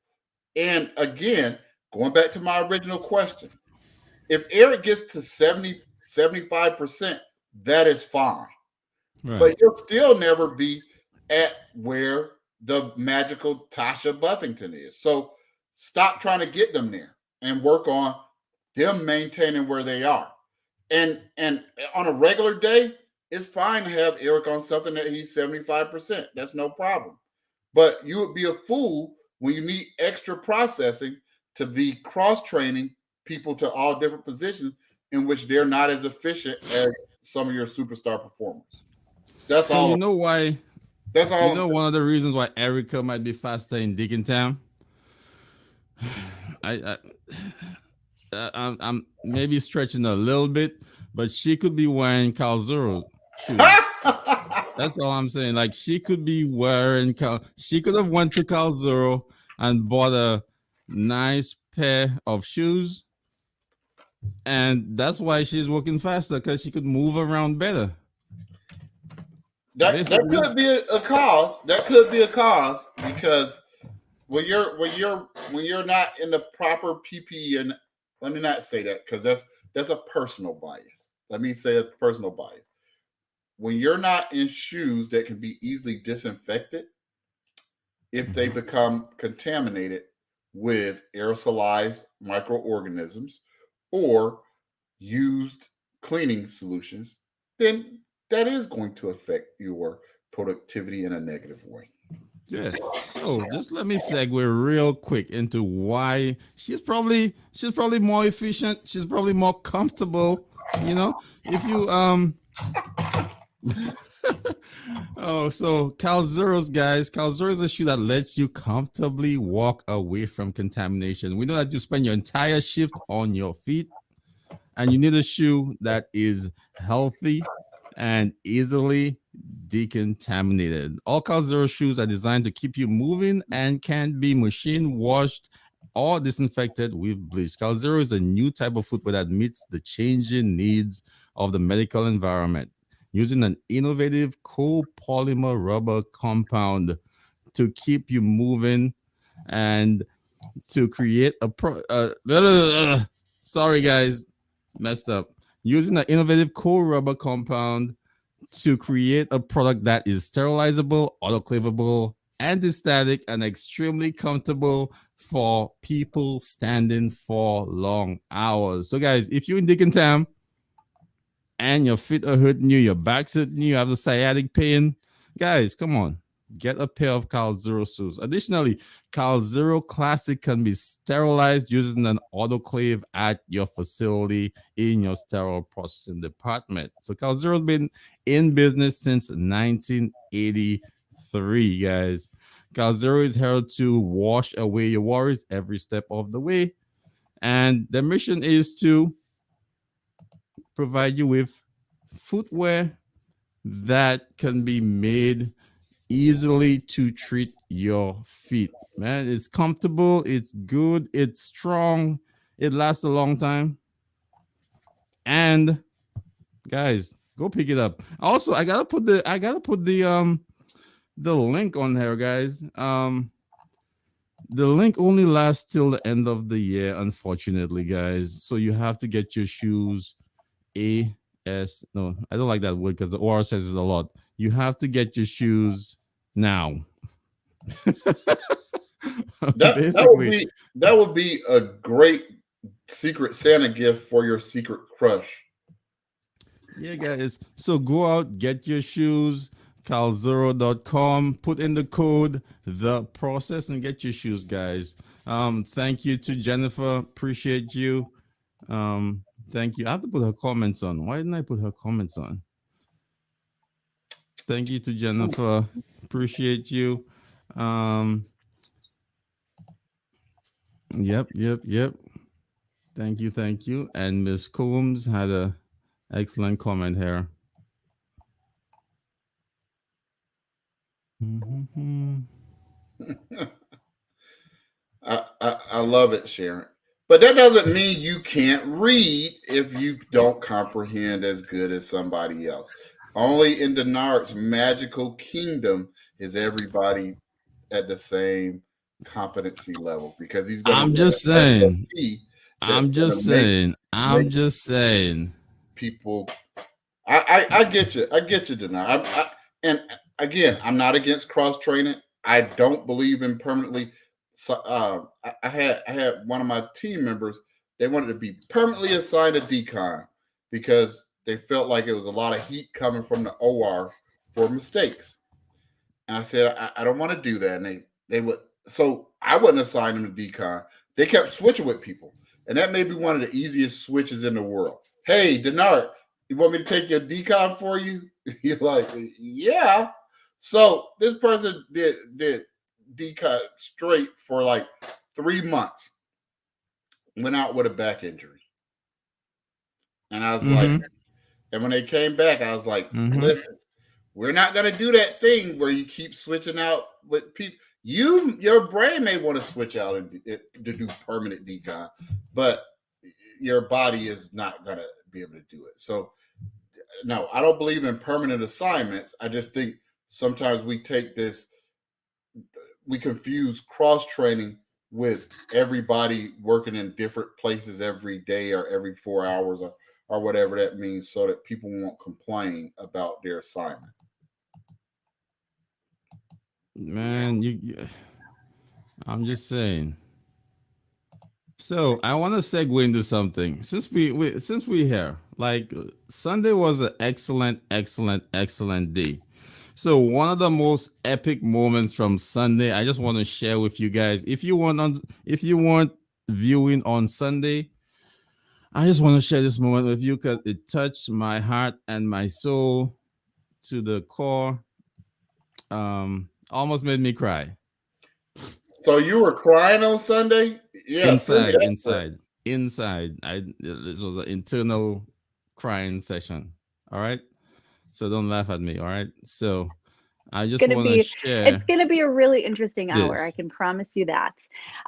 And again, going back to my original question, If Eric gets to 75%, that is fine. Right. But he'll still never be at where the magical Tasha Buffington is. So stop trying to get them there and work on them maintaining where they are. And on a regular day, it's fine to have Eric on something that he's 75%. That's no problem. But you would be a fool when you need extra processing to be cross training people to all different positions in which they're not as efficient as some of your superstar performers. That's So you all. know why? That's You all I'm know saying. one of the reasons why Erica might be faster in Dickintown. I, I'm maybe stretching a little bit, but she could be wearing Calzero shoes. That's all I'm saying. Like she could be wearing she could have went to Calzero and bought a nice pair of shoes, and that's why she's working faster because she could move around better. That Basically, could be a cause. That could be a cause because when you're not in the proper PPE, and let me not say that because that's a personal bias. Let me say a personal bias. When you're not in shoes that can be easily disinfected, if they become contaminated with aerosolized microorganisms or used cleaning solutions, then that is going to affect your productivity in a negative way. yeah. So just let me segue real quick into why she's probably more efficient. She's probably more comfortable. You know, if you oh, so Calzeros, guys. Calzero is a shoe that lets you comfortably walk away from contamination. We know that you spend your entire shift on your feet, and you need a shoe that is healthy and easily decontaminated. All Calzero shoes are designed to keep you moving and can be machine washed or disinfected with bleach. Calzero is a new type of footwear that meets the changing needs of the medical environment using an innovative copolymer rubber compound to keep you moving and to create a sorry guys, messed up. Using an innovative cool rubber compound to create a product that is sterilizable, autoclavable, anti-static, and extremely comfortable for people standing for long hours. So, guys, if you're in Dickintown and your feet are hurting you, your back's hurting you, you have a sciatic pain, guys, come on. Get a pair of Carl Zero shoes. Additionally, Carl Zero Classic can be sterilized using an autoclave at your facility in your sterile processing department. So Carl Zero's been in business since 1983, guys. Carl Zero is here to wash away your worries every step of the way. And the mission is to provide you with footwear that can be made easily to treat your feet. Man, it's comfortable, it's good, it's strong, it lasts a long time. And guys, go pick it up. Also, I gotta put the link on here, guys. The link only lasts till the end of the year, unfortunately, guys. So you have to get your shoes no, I don't like that word because the OR says it a lot. You have to get your shoes now. Basically, That would be a great secret Santa gift for your secret crush. yeah, guys. So go out, get your shoes, calzero.com, put in the code, the process, and get your shoes, guys. Thank you to Jennifer. Appreciate you. Thank you. I have to put her comments on. Why didn't I put her comments on? Thank you to Jennifer. Appreciate you. Um, yep. Thank you. And Miss Combs had a excellent comment here. Mm-hmm. I love it, Sharon. But that doesn't mean you can't read if you don't comprehend as good as somebody else. Only in Denard's magical kingdom is everybody at the same competency level because he's going to I'm learn just saying. SFP I'm that's going just to make saying. make I'm just saying. people. I get you. I get you, Denai. And again, I'm not against cross training. I don't believe in permanently. So, I had one of my team members. They wanted to be permanently assigned a decon because they felt like it was a lot of heat coming from the OR for mistakes. And I said, I don't want to do that. And they would, so I wouldn't assign them to decon. They kept switching with people. And that may be one of the easiest switches in the world. Hey, Denard, you want me to take your decon for you? You're like, yeah. So this person did decon straight for like 3 months, went out with a back injury. And I was like, Mm-hmm. and when they came back, I was like, Mm-hmm. listen, we're not going to do that thing where you keep switching out with people. Your brain may want to switch out to do permanent decon, but your body is not going to be able to do it. So, no, I don't believe in permanent assignments. I just think sometimes we confuse cross training with everybody working in different places every day or every 4 hours or whatever that means so that people won't complain about their assignment. Man, I'm just saying. So I want to segue into something. Since we here, like Sunday was an excellent day. So one of the most epic moments from Sunday, I just want to share with you guys. If you want viewing on Sunday, I just want to share this moment with you because it touched my heart and my soul to the core. Almost made me cry. So you were crying on Sunday? Yeah, send me Inside, that clip. inside, inside. I This was an internal crying session. All right. So don't laugh at me. All right. So I just Gonna want to be it's share going to be a really interesting hour, I this. can promise you that.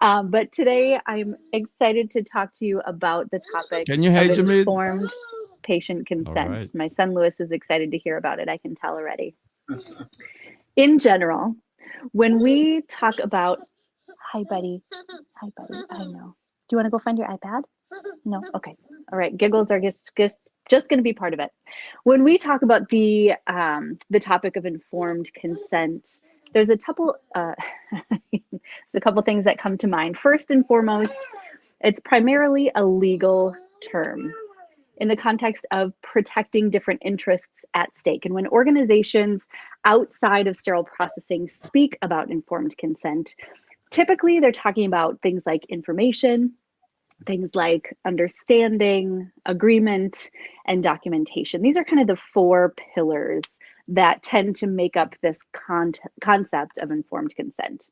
But today I'm excited to talk to you about the topic Can you of hear Jamid? informed patient All consent. right. My son Lewis is excited to hear about it, I can tell already. In general, when we talk about, hi buddy, I know. Do you want to go find your iPad? No? Okay. All right. Giggles are just going to be part of it. When we talk about the topic of informed consent, there's a couple there's a couple things that come to mind. First and foremost, it's primarily a legal term in the context of protecting different interests at stake. And when organizations outside of sterile processing speak about informed consent, typically they're talking about things like information, things like understanding, agreement, and documentation. These are kind of the four pillars that tend to make up this concept of informed consent.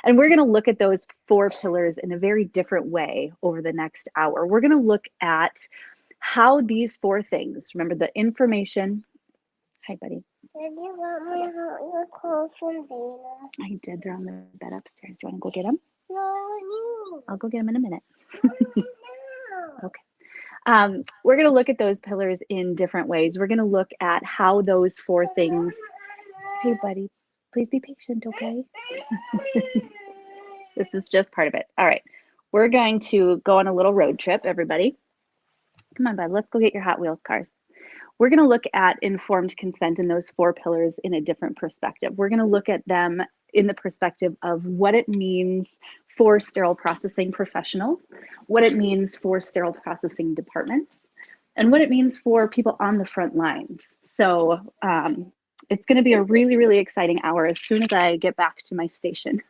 And we're going to look at those four pillars in a very different way over the next hour. We're going to look at how these four things, remember the information. Hi, buddy. Did you want me to help you clothes from Dana? I did. They're on the bed upstairs. Do you want to go get them? No, I'll go get them in a minute. no. Okay. We're going to look at those pillars in different ways. We're going to look at how those four things. Hey, buddy, please be patient, okay? This is just part of it. All right. We're going to go on a little road trip, everybody. Come on, bud. Let's go get your Hot Wheels cars. We're going to look at informed consent and those four pillars in a different perspective. We're going to look at them in the perspective of what it means for sterile processing professionals, what it means for sterile processing departments, and what it means for people on the front lines. So it's going to be a really, really exciting hour as soon as I get back to my station.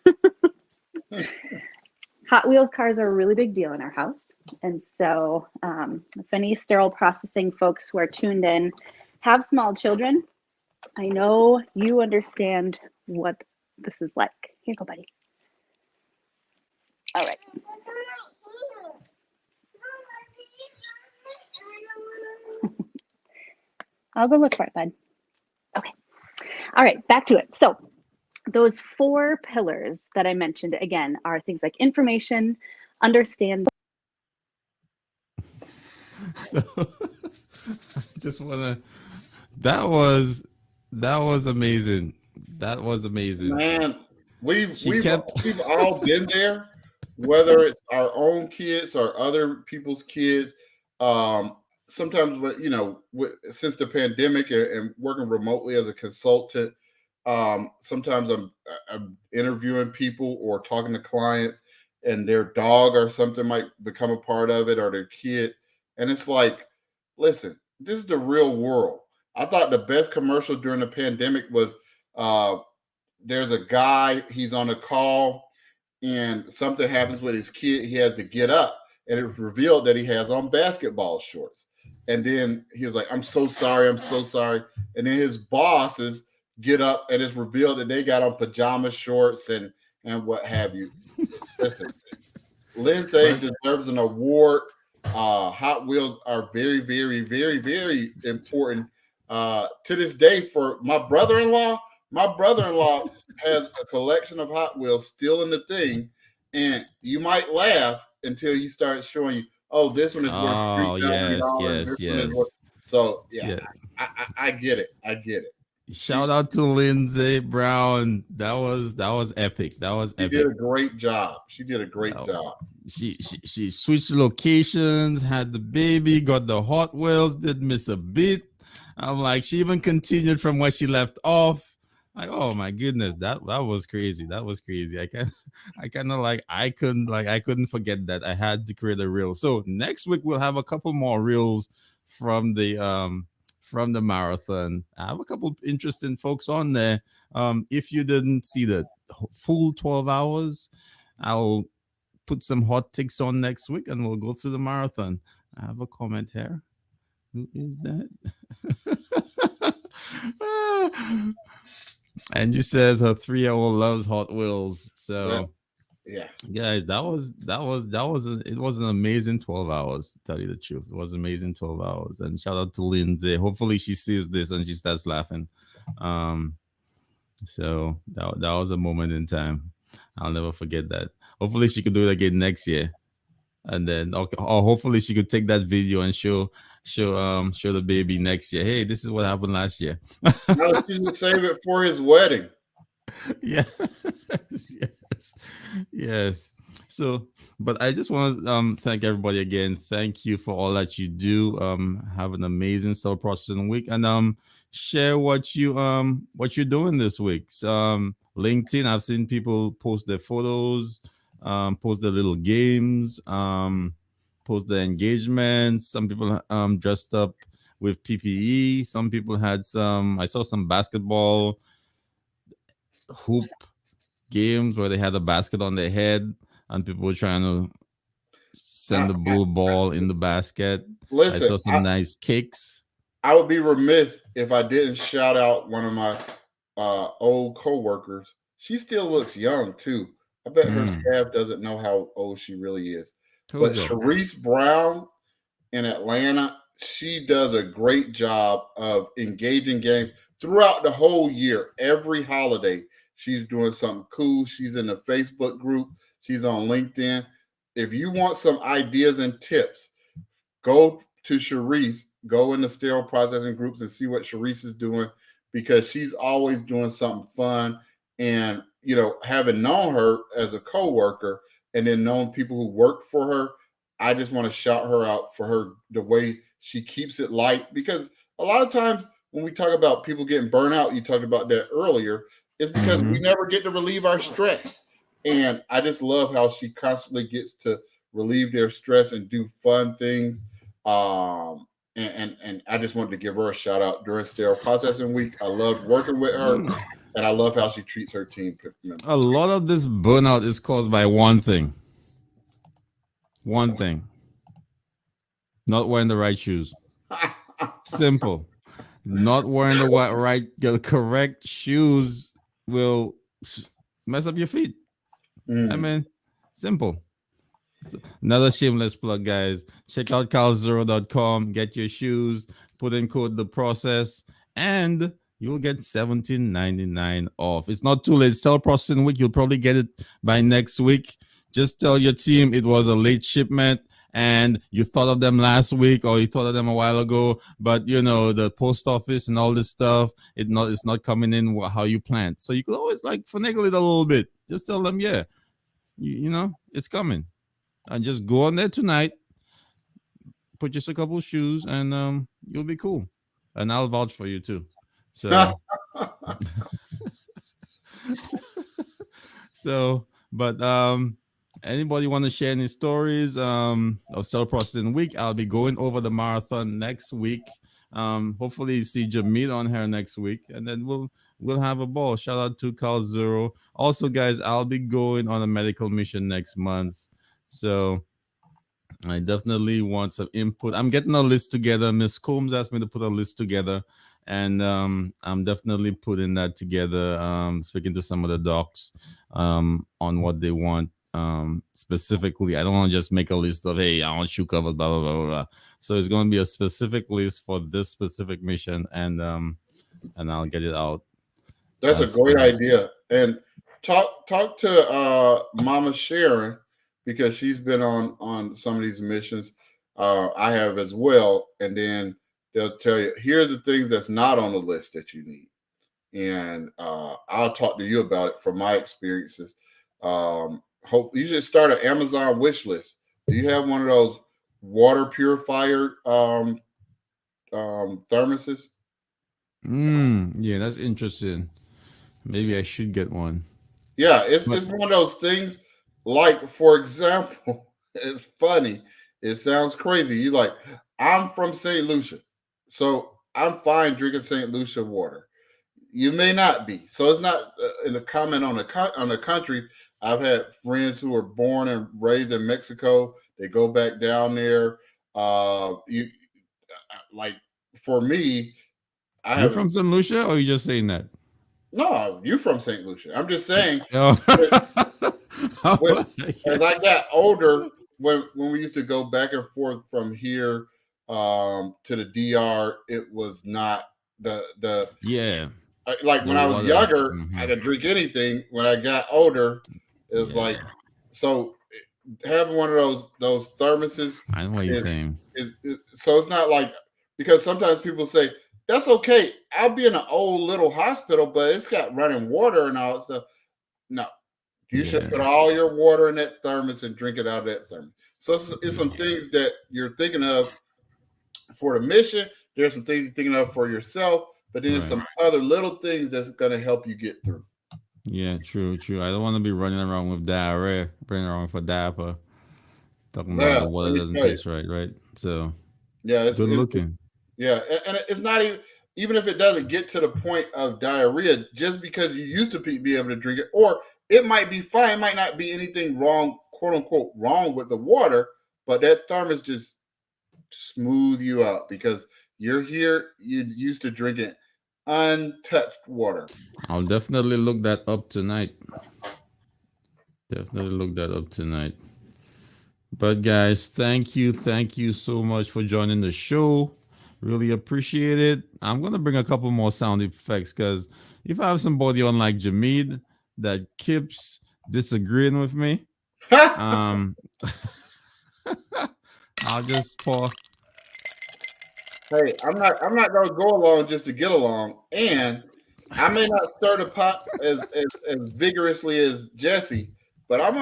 Hot Wheels cars are a really big deal in our house. And so if any sterile processing folks who are tuned in have small children, I know you understand what this is like. Here you go, buddy. All right. I'll go look for it, bud. Okay. All right, back to it. So those four pillars that I mentioned, again, are things like information, understand. So I just wanna that was amazing. That was amazing. Man, we've She we've kept we've all been there whether it's our own kids or other people's kids. Um, Sometimes, since the pandemic and working remotely as a consultant, sometimes I'm interviewing people or talking to clients, and their dog or something might become a part of it, or their kid, and it's like, listen, this is the real world. I thought the best commercial during the pandemic was uh, there's a guy, he's on a call and something happens with his kid, he has to get up, and it's revealed that he has on basketball shorts. And then he was like, I'm so sorry, I'm so sorry. And then his bosses get up and it's revealed that they got on pajama shorts and what have you. Listen, Lindsay But deserves an award. Hot Wheels are very, very, very, very important to this day for my brother-in-law. My brother-in-law has a collection of Hot Wheels still in the thing, and you might laugh until he starts showing you, oh, this one is worth oh yes, $3,000. This yes, one is worth. yes, So yeah, yeah. I get it. I get it. She Shout out to Lindsay Brown. That was epic. That was she did epic. a great job. She did a great That job. she switched locations, had the baby, got the Hot Wheels, didn't miss a beat. I'm like, she even continued from where she left off. Like, oh my goodness, that was crazy. That was crazy. I kind of like I couldn't forget that. I had to create a reel. So next week we'll have a couple more reels from the marathon. I have a couple interesting folks on there. If you didn't see the full 12 hours, I'll put some hot takes on next week and we'll go through the marathon. I have a comment here. Who is that? Angie says her 3-year-old loves Hot Wheels. Yeah. So Yeah. guys, it was an amazing 12 hours, to tell you the truth. It was amazing 12 hours. And shout out to Lindsay. Hopefully she sees this and she starts laughing. Um so that was a moment in time. I'll never forget that. Hopefully she could do it again next year. And then okay, or hopefully she could take that video and show the baby next year. Hey, this is what happened last year. No, she should save it for his wedding. Yeah. Yes. Yes. So, but I just want to thank everybody again. Thank you for all that you do. Have an amazing cell processing week, and share what you're doing this week. LinkedIn, I've seen people post their photos, post their little games, post their engagements. Some people dressed up with PPE. Some people had some. I saw some basketball hoop games where they had a basket on their head and people were trying to I, send the blue ball in the basket. I listen, saw some nice kicks. I would be remiss if I didn't shout out one of my old coworkers. She still looks young too. I bet her Mm. staff doesn't know how old she really is. But Who's that? Sharice Brown in Atlanta, she does a great job of engaging games throughout the whole year. Every holiday, she's doing something cool. She's in the Facebook group. She's on LinkedIn. If you want some ideas and tips, go to Sharice, go in the sterile processing groups and see what Sharice is doing, because she's always doing something fun. And, having known her as a coworker and then known people who worked for her, I just want to shout her out for the way she keeps it light. Because a lot of times when we talk about people getting burnt out, you talked about that earlier, it's because we Mm-hmm. never get to relieve our stress. And I just love how she constantly gets to relieve their stress and do fun things. And I just wanted to give her a shout out during sterile processing week. I loved working with her, and I love how she treats her team members. A lot of this burnout is caused by one thing. One thing. Not wearing the right shoes. Simple. Not wearing the correct shoes will mess up your feet. I Mm. mean, simple. So, another shameless plug, guys. Check out calzero.com, get your shoes, put in code the process, and you'll get $17.99 off. It's not too late. It's still processing week. You'll probably get it by next week. Just tell your team it was a late shipment and you thought of them last week or you thought of them a while ago, but the post office and all this stuff, it's not coming in how you planned. So you could always like finagle it a little bit. Just tell them, yeah, you know it's coming. And just go on there tonight, put just a couple of shoes, and you'll be cool. And I'll vouch for you too. So so, but anybody want to share any stories of cell processing week? I'll be going over the marathon next week. Hopefully see Jamil on here next week, and then we'll have a ball. Shout out to Carl Zero. Also, guys, I'll be going on a medical mission next month. So I definitely want some input. I'm getting a list together. Miss Combs asked me to put a list together, and I'm definitely putting that together. Speaking to some of the docs on what they want specifically. I don't want to just make a list of, hey, I want shoe covers, blah blah blah blah blah. So it's going to be a specific list for this specific mission, and I'll get it out. That's a great idea. And talk to Mama Sharon, because she's been on some of these missions. I have as well, and then they'll tell you, here's the things that's not on the list that you need, and I'll talk to you about it from my experiences. Hope you should start an Amazon wish list. Do you have one of those water purifier thermoses? Yeah, that's interesting. Maybe I should get one. Yeah, it's But one of those things. Like, for example, it's funny. It sounds crazy. You like, I'm from St. Lucia, so I'm fine drinking St. Lucia water. You may not be. So it's not in the comment on the country. I've had friends who were born and raised in Mexico. They go back down there. You like For me, I you're have from St. Lucia, or you just saying that? no. You from St. Lucia? I'm just saying. Oh. When, as I got older, when we used to go back and forth from here to the DR, it was not the Yeah, like the when I was water. younger, I could drink anything. When I got older, it was like, Yeah, so having one of those thermoses I know what you're is, saying. so it's not like, because sometimes people say that's okay. I'll be in an old little hospital, but it's got running water and all that stuff. No, you should Yeah, put all your water in that thermos and drink it out of that thermos. So it's some things that you're thinking of for the mission. There's some things you're thinking of for yourself, but then there's right. some other little things that's going to help you get through. Yeah, true, true. I don't want to be running around with diarrhea, running around for diaper, talking about Yeah, the let water me doesn't tell you. taste right, right? So Yeah, good looking. yeah, and it's not even if it doesn't get to the point of diarrhea, just because you used to be able to drink it, or it might be fine, it might not be anything wrong, quote unquote, wrong with the water, but that thermos just smooth you out because you used to drinking untouched water. I'll definitely look that up tonight. Definitely look that up tonight. But guys, thank you so much for joining the show. Really appreciate it. I'm gonna bring a couple more sound effects because if I have somebody on like Jamid that keeps disagreeing with me, um, I'll just pour. Hey, I'm not gonna go along just to get along, and I may not stir the pot as vigorously as Jesse, but I'm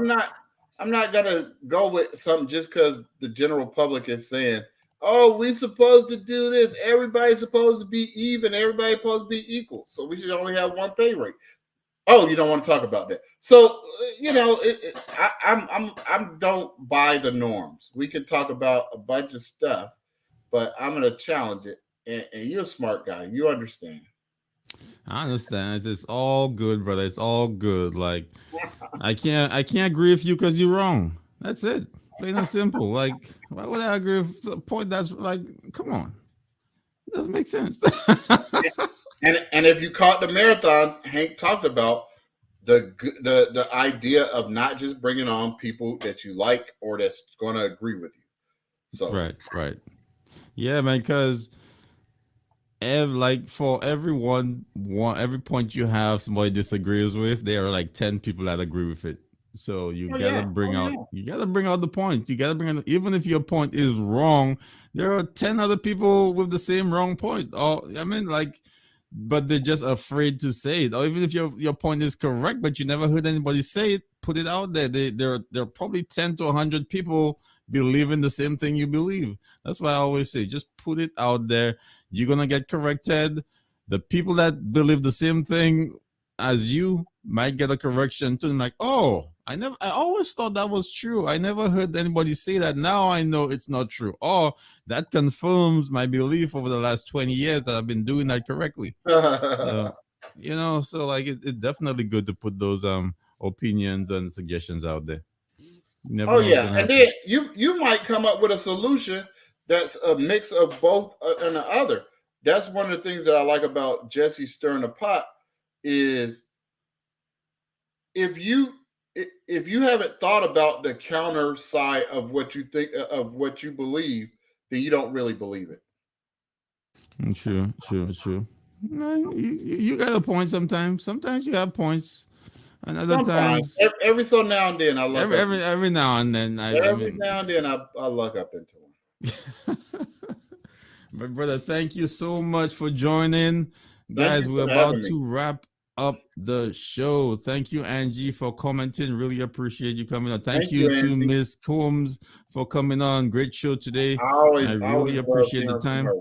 not gonna go with something just because the general public is saying, "Oh, we supposed to do this. Everybody's supposed to be even. Everybody's supposed to be equal. So we should only have one pay rate." Oh, you don't want to talk about that. So I'm don't buy the norms. We can talk about a bunch of stuff, but I'm gonna challenge it. And you're a smart guy. You understand. I understand. It's all good, brother. It's all good. Like I can't agree with you because you're wrong. That's it. Plain and simple. Like why would I agree with a point that's like, come on, it doesn't make sense. And if you caught the marathon, Hank talked about the idea of not just bringing on people that you like or that's going to agree with you. So Right, right. Yeah, man. Because like for every point you have somebody disagrees with, there are like 10 people that agree with it. So you oh gotta yeah, bring oh out yeah. you gotta bring out the points. You gotta bring out, even if your point is wrong, there are 10 other people with the same wrong point. Or I mean, like, but they're just afraid to say it. Or even if your point is correct, but you never heard anybody say it, put it out there. There are probably 10 to 100 people believing the same thing you believe. That's why I always say, just put it out there. You're gonna get corrected. The people that believe the same thing as you might get a correction too. And like, oh, I always thought that was true. I never heard anybody say that. Now I know it's not true. Oh, that confirms my belief over the last 20 years that I've been doing that correctly. So, so like it's definitely good to put those opinions and suggestions out there. You never Oh know what's yeah, gonna and happen. then you might come up with a solution that's a mix of both and the other. That's one of the things that I like about Jesse stirring the pot is if you if you haven't thought about the counter side of what you think of what you believe, then you don't really believe it. True. Man, you got a point sometimes. Sometimes you have points, and other Sometimes, times, every so now and then, I luck up. every now and then, I Every mean, now and then, I luck up into one. my brother, thank you so much for joining, Thank guys. you We're for having about me. to wrap up the show. Thank you, Angie, for commenting. Really appreciate you coming on. Thank Thank you, you to Angie. Miss Combs for coming on. Great show today. I I always really love appreciate the hearing from time. her.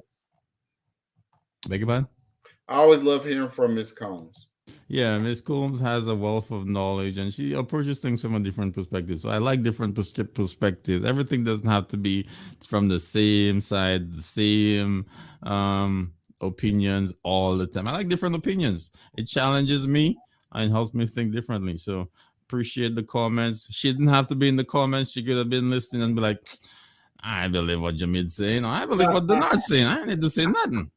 Beg your pardon? I always love hearing from Miss Combs. Yeah, Miss Combs has a wealth of knowledge and she approaches things from a different perspective. So I like different perspectives. Everything doesn't have to be from the same side, the same opinions all the time. I like different opinions. It challenges me and helps me think differently. So appreciate the comments. She didn't have to be in the comments. She could have been listening and be like, I believe what Jamid's saying, or I believe what they're not saying. I need to say nothing.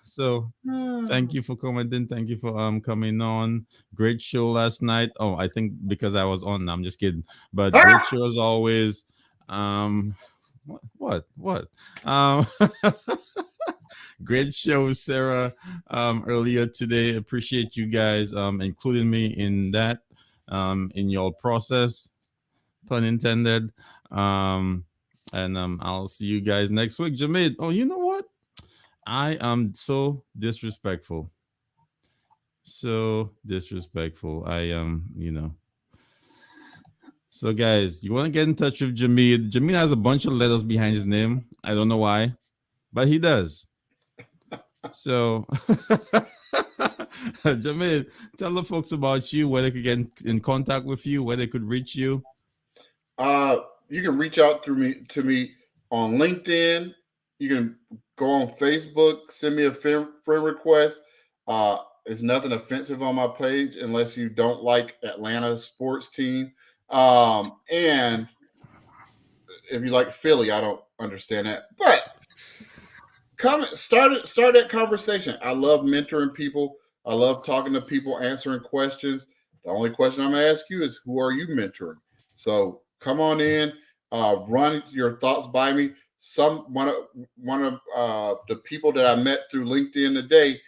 So thank you for commenting. Thank you for coming on. Great show last night. Oh, I think because I was on. I'm just kidding. But great show as always. What? Um, great show, Sarah. Earlier today. Appreciate you guys including me in that in your process. Pun intended. And I'll see you guys next week. Jamid. Oh, you know what? I am so disrespectful. So disrespectful. I am. So guys, you want to get in touch with Jamid? Jamid has a bunch of letters behind his name. I don't know why, but he does. So Jamid, tell the folks about you, where they could get in contact with you, where they could reach you. You can reach out to me on LinkedIn. You can go on Facebook, send me a friend request. There's nothing offensive on my page unless you don't like Atlanta sports team. And if you like Philly, I don't understand that. But start that conversation. I love mentoring people. I love talking to people, answering questions. The only question I'm gonna ask you is, who are you mentoring? So come on in, run your thoughts by me. One of the people that I met through LinkedIn today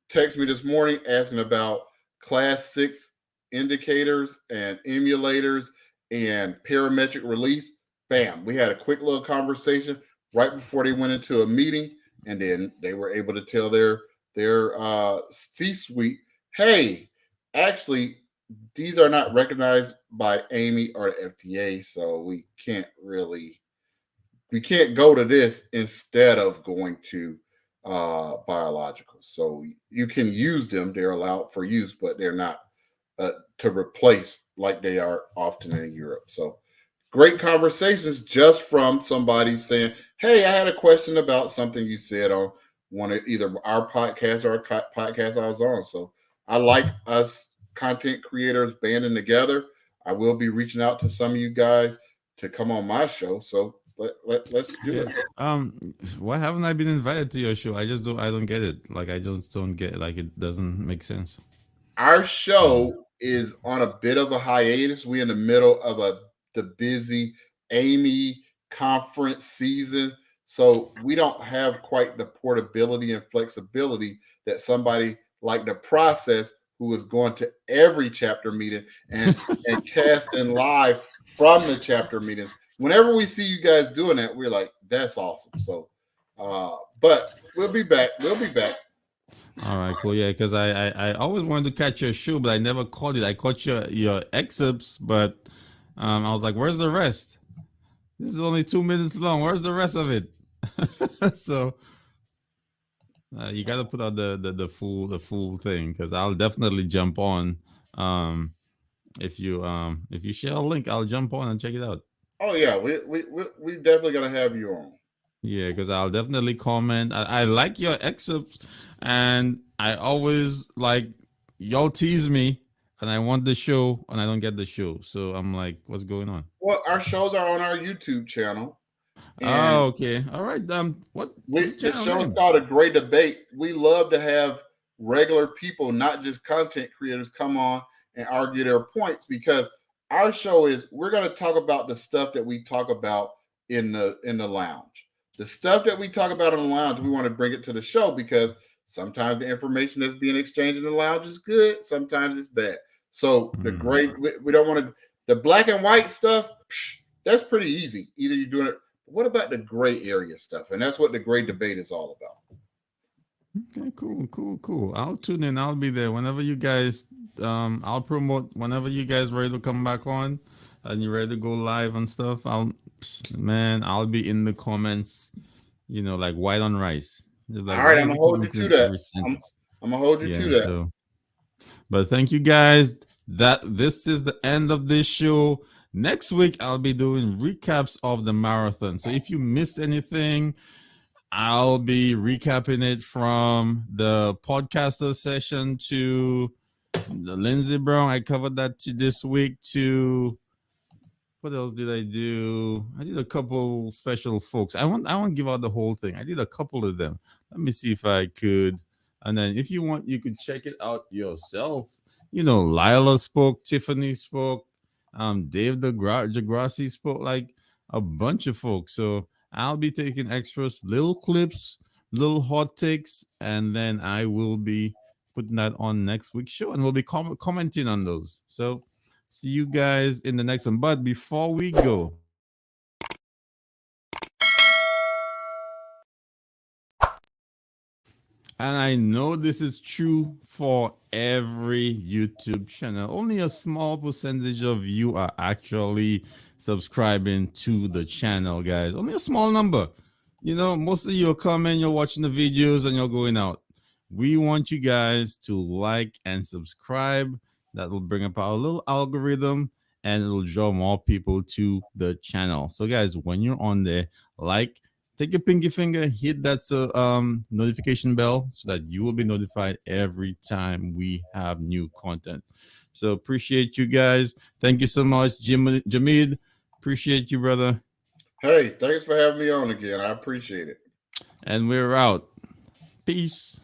texted me this morning asking about Class 6 indicators and emulators and parametric release. Bam, we had a quick little conversation right before they went into a meeting, and then they were able to tell their C-suite, hey, actually, these are not recognized by Amy or the FDA, so we can't go to this instead of going to biologicals. So you can use them; they're allowed for use, but they're not to replace like they are often in Europe. So great conversations just from somebody saying, "Hey, I had a question about something you said on one of either our podcast or a podcast I was on." So I like us content creators banding together. I will be reaching out to some of you guys to come on my show. So let's do Yeah. it. Why haven't I been invited to your show? I don't get it. Like I just don't get it. Like it doesn't make sense. Our show is on a bit of a hiatus. We're in the middle of the busy Amy conference season. So we don't have quite the portability and flexibility that somebody like the process who is going to every chapter meeting and casting live from the chapter meetings. Whenever we see you guys doing that, we're like, that's awesome. So but we'll be back. All right, cool. Yeah, because I always wanted to catch your show, but I never caught it. I caught your excerpts, but I was like, "Where's the rest? This is only 2 minutes long. Where's the rest of it?" So you got to put out the full thing because I'll definitely jump on. Um, if you share a link, I'll jump on and check it out. Oh yeah, we definitely gonna have you on. Yeah, because I'll definitely comment. I like your excerpts, and I always like y'all tease me, and I want the show, and I don't get the show. So I'm like, what's going on? Well, our shows are on our YouTube channel, and Oh, okay. All right. What's the the channel show is name? called A Great Debate. We love to have regular people, not just content creators, come on and argue their points because our show is we're going to talk about the stuff that we talk about in the lounge. The stuff that we talk about in the lounge, we want to bring it to the show because sometimes the information that's being exchanged in the lounge is good, sometimes it's bad. So the Mhm. great we don't want to the black and white stuff. That's pretty easy. Either you're doing it. What about the gray area stuff? And that's what the great debate is all about. Okay, cool, cool, cool. I'll tune in. I'll be there whenever you guys. I'll promote whenever you guys ready to come back on, and you're ready to go live and stuff. Man, I'll be in the comments. Like white on rice. Just like, All right, why I'm is gonna he hold you to commenting that. every I'm, sentence? I'm gonna hold you to Yeah. that. So, but thank you guys. This is the end of this show. Next week I'll be doing recaps of the marathon. So if you missed anything, I'll be recapping it from the podcaster session to the Lindsey Brown. I covered that this week to what else did I do? I did a couple special folks. I want to give out the whole thing. I did a couple of them. Let me see if I could. And then if you want, you could check it out yourself. Lila spoke, Tiffany spoke, Dave Degrassi spoke, like a bunch of folks. So I'll be taking extras, little clips, little hot takes, and then I will be putting that on next week's show, and we'll be commenting on those. So see you guys in the next one. But before we go, and I know this is true for every YouTube channel, only a small percentage of you are actually subscribing to the channel, guys. Only a small number. Most of you are coming, you're watching the videos, and you're going out. We want you guys to like and subscribe. That will bring up our little algorithm and it'll draw more people to the channel. So, guys, when you're on there, like, take your pinky finger, hit that notification bell so that you will be notified every time we have new content. So appreciate you guys. Thank you so much, Jamid. Appreciate you, brother. Hey, thanks for having me on again. I appreciate it. And we're out. Peace.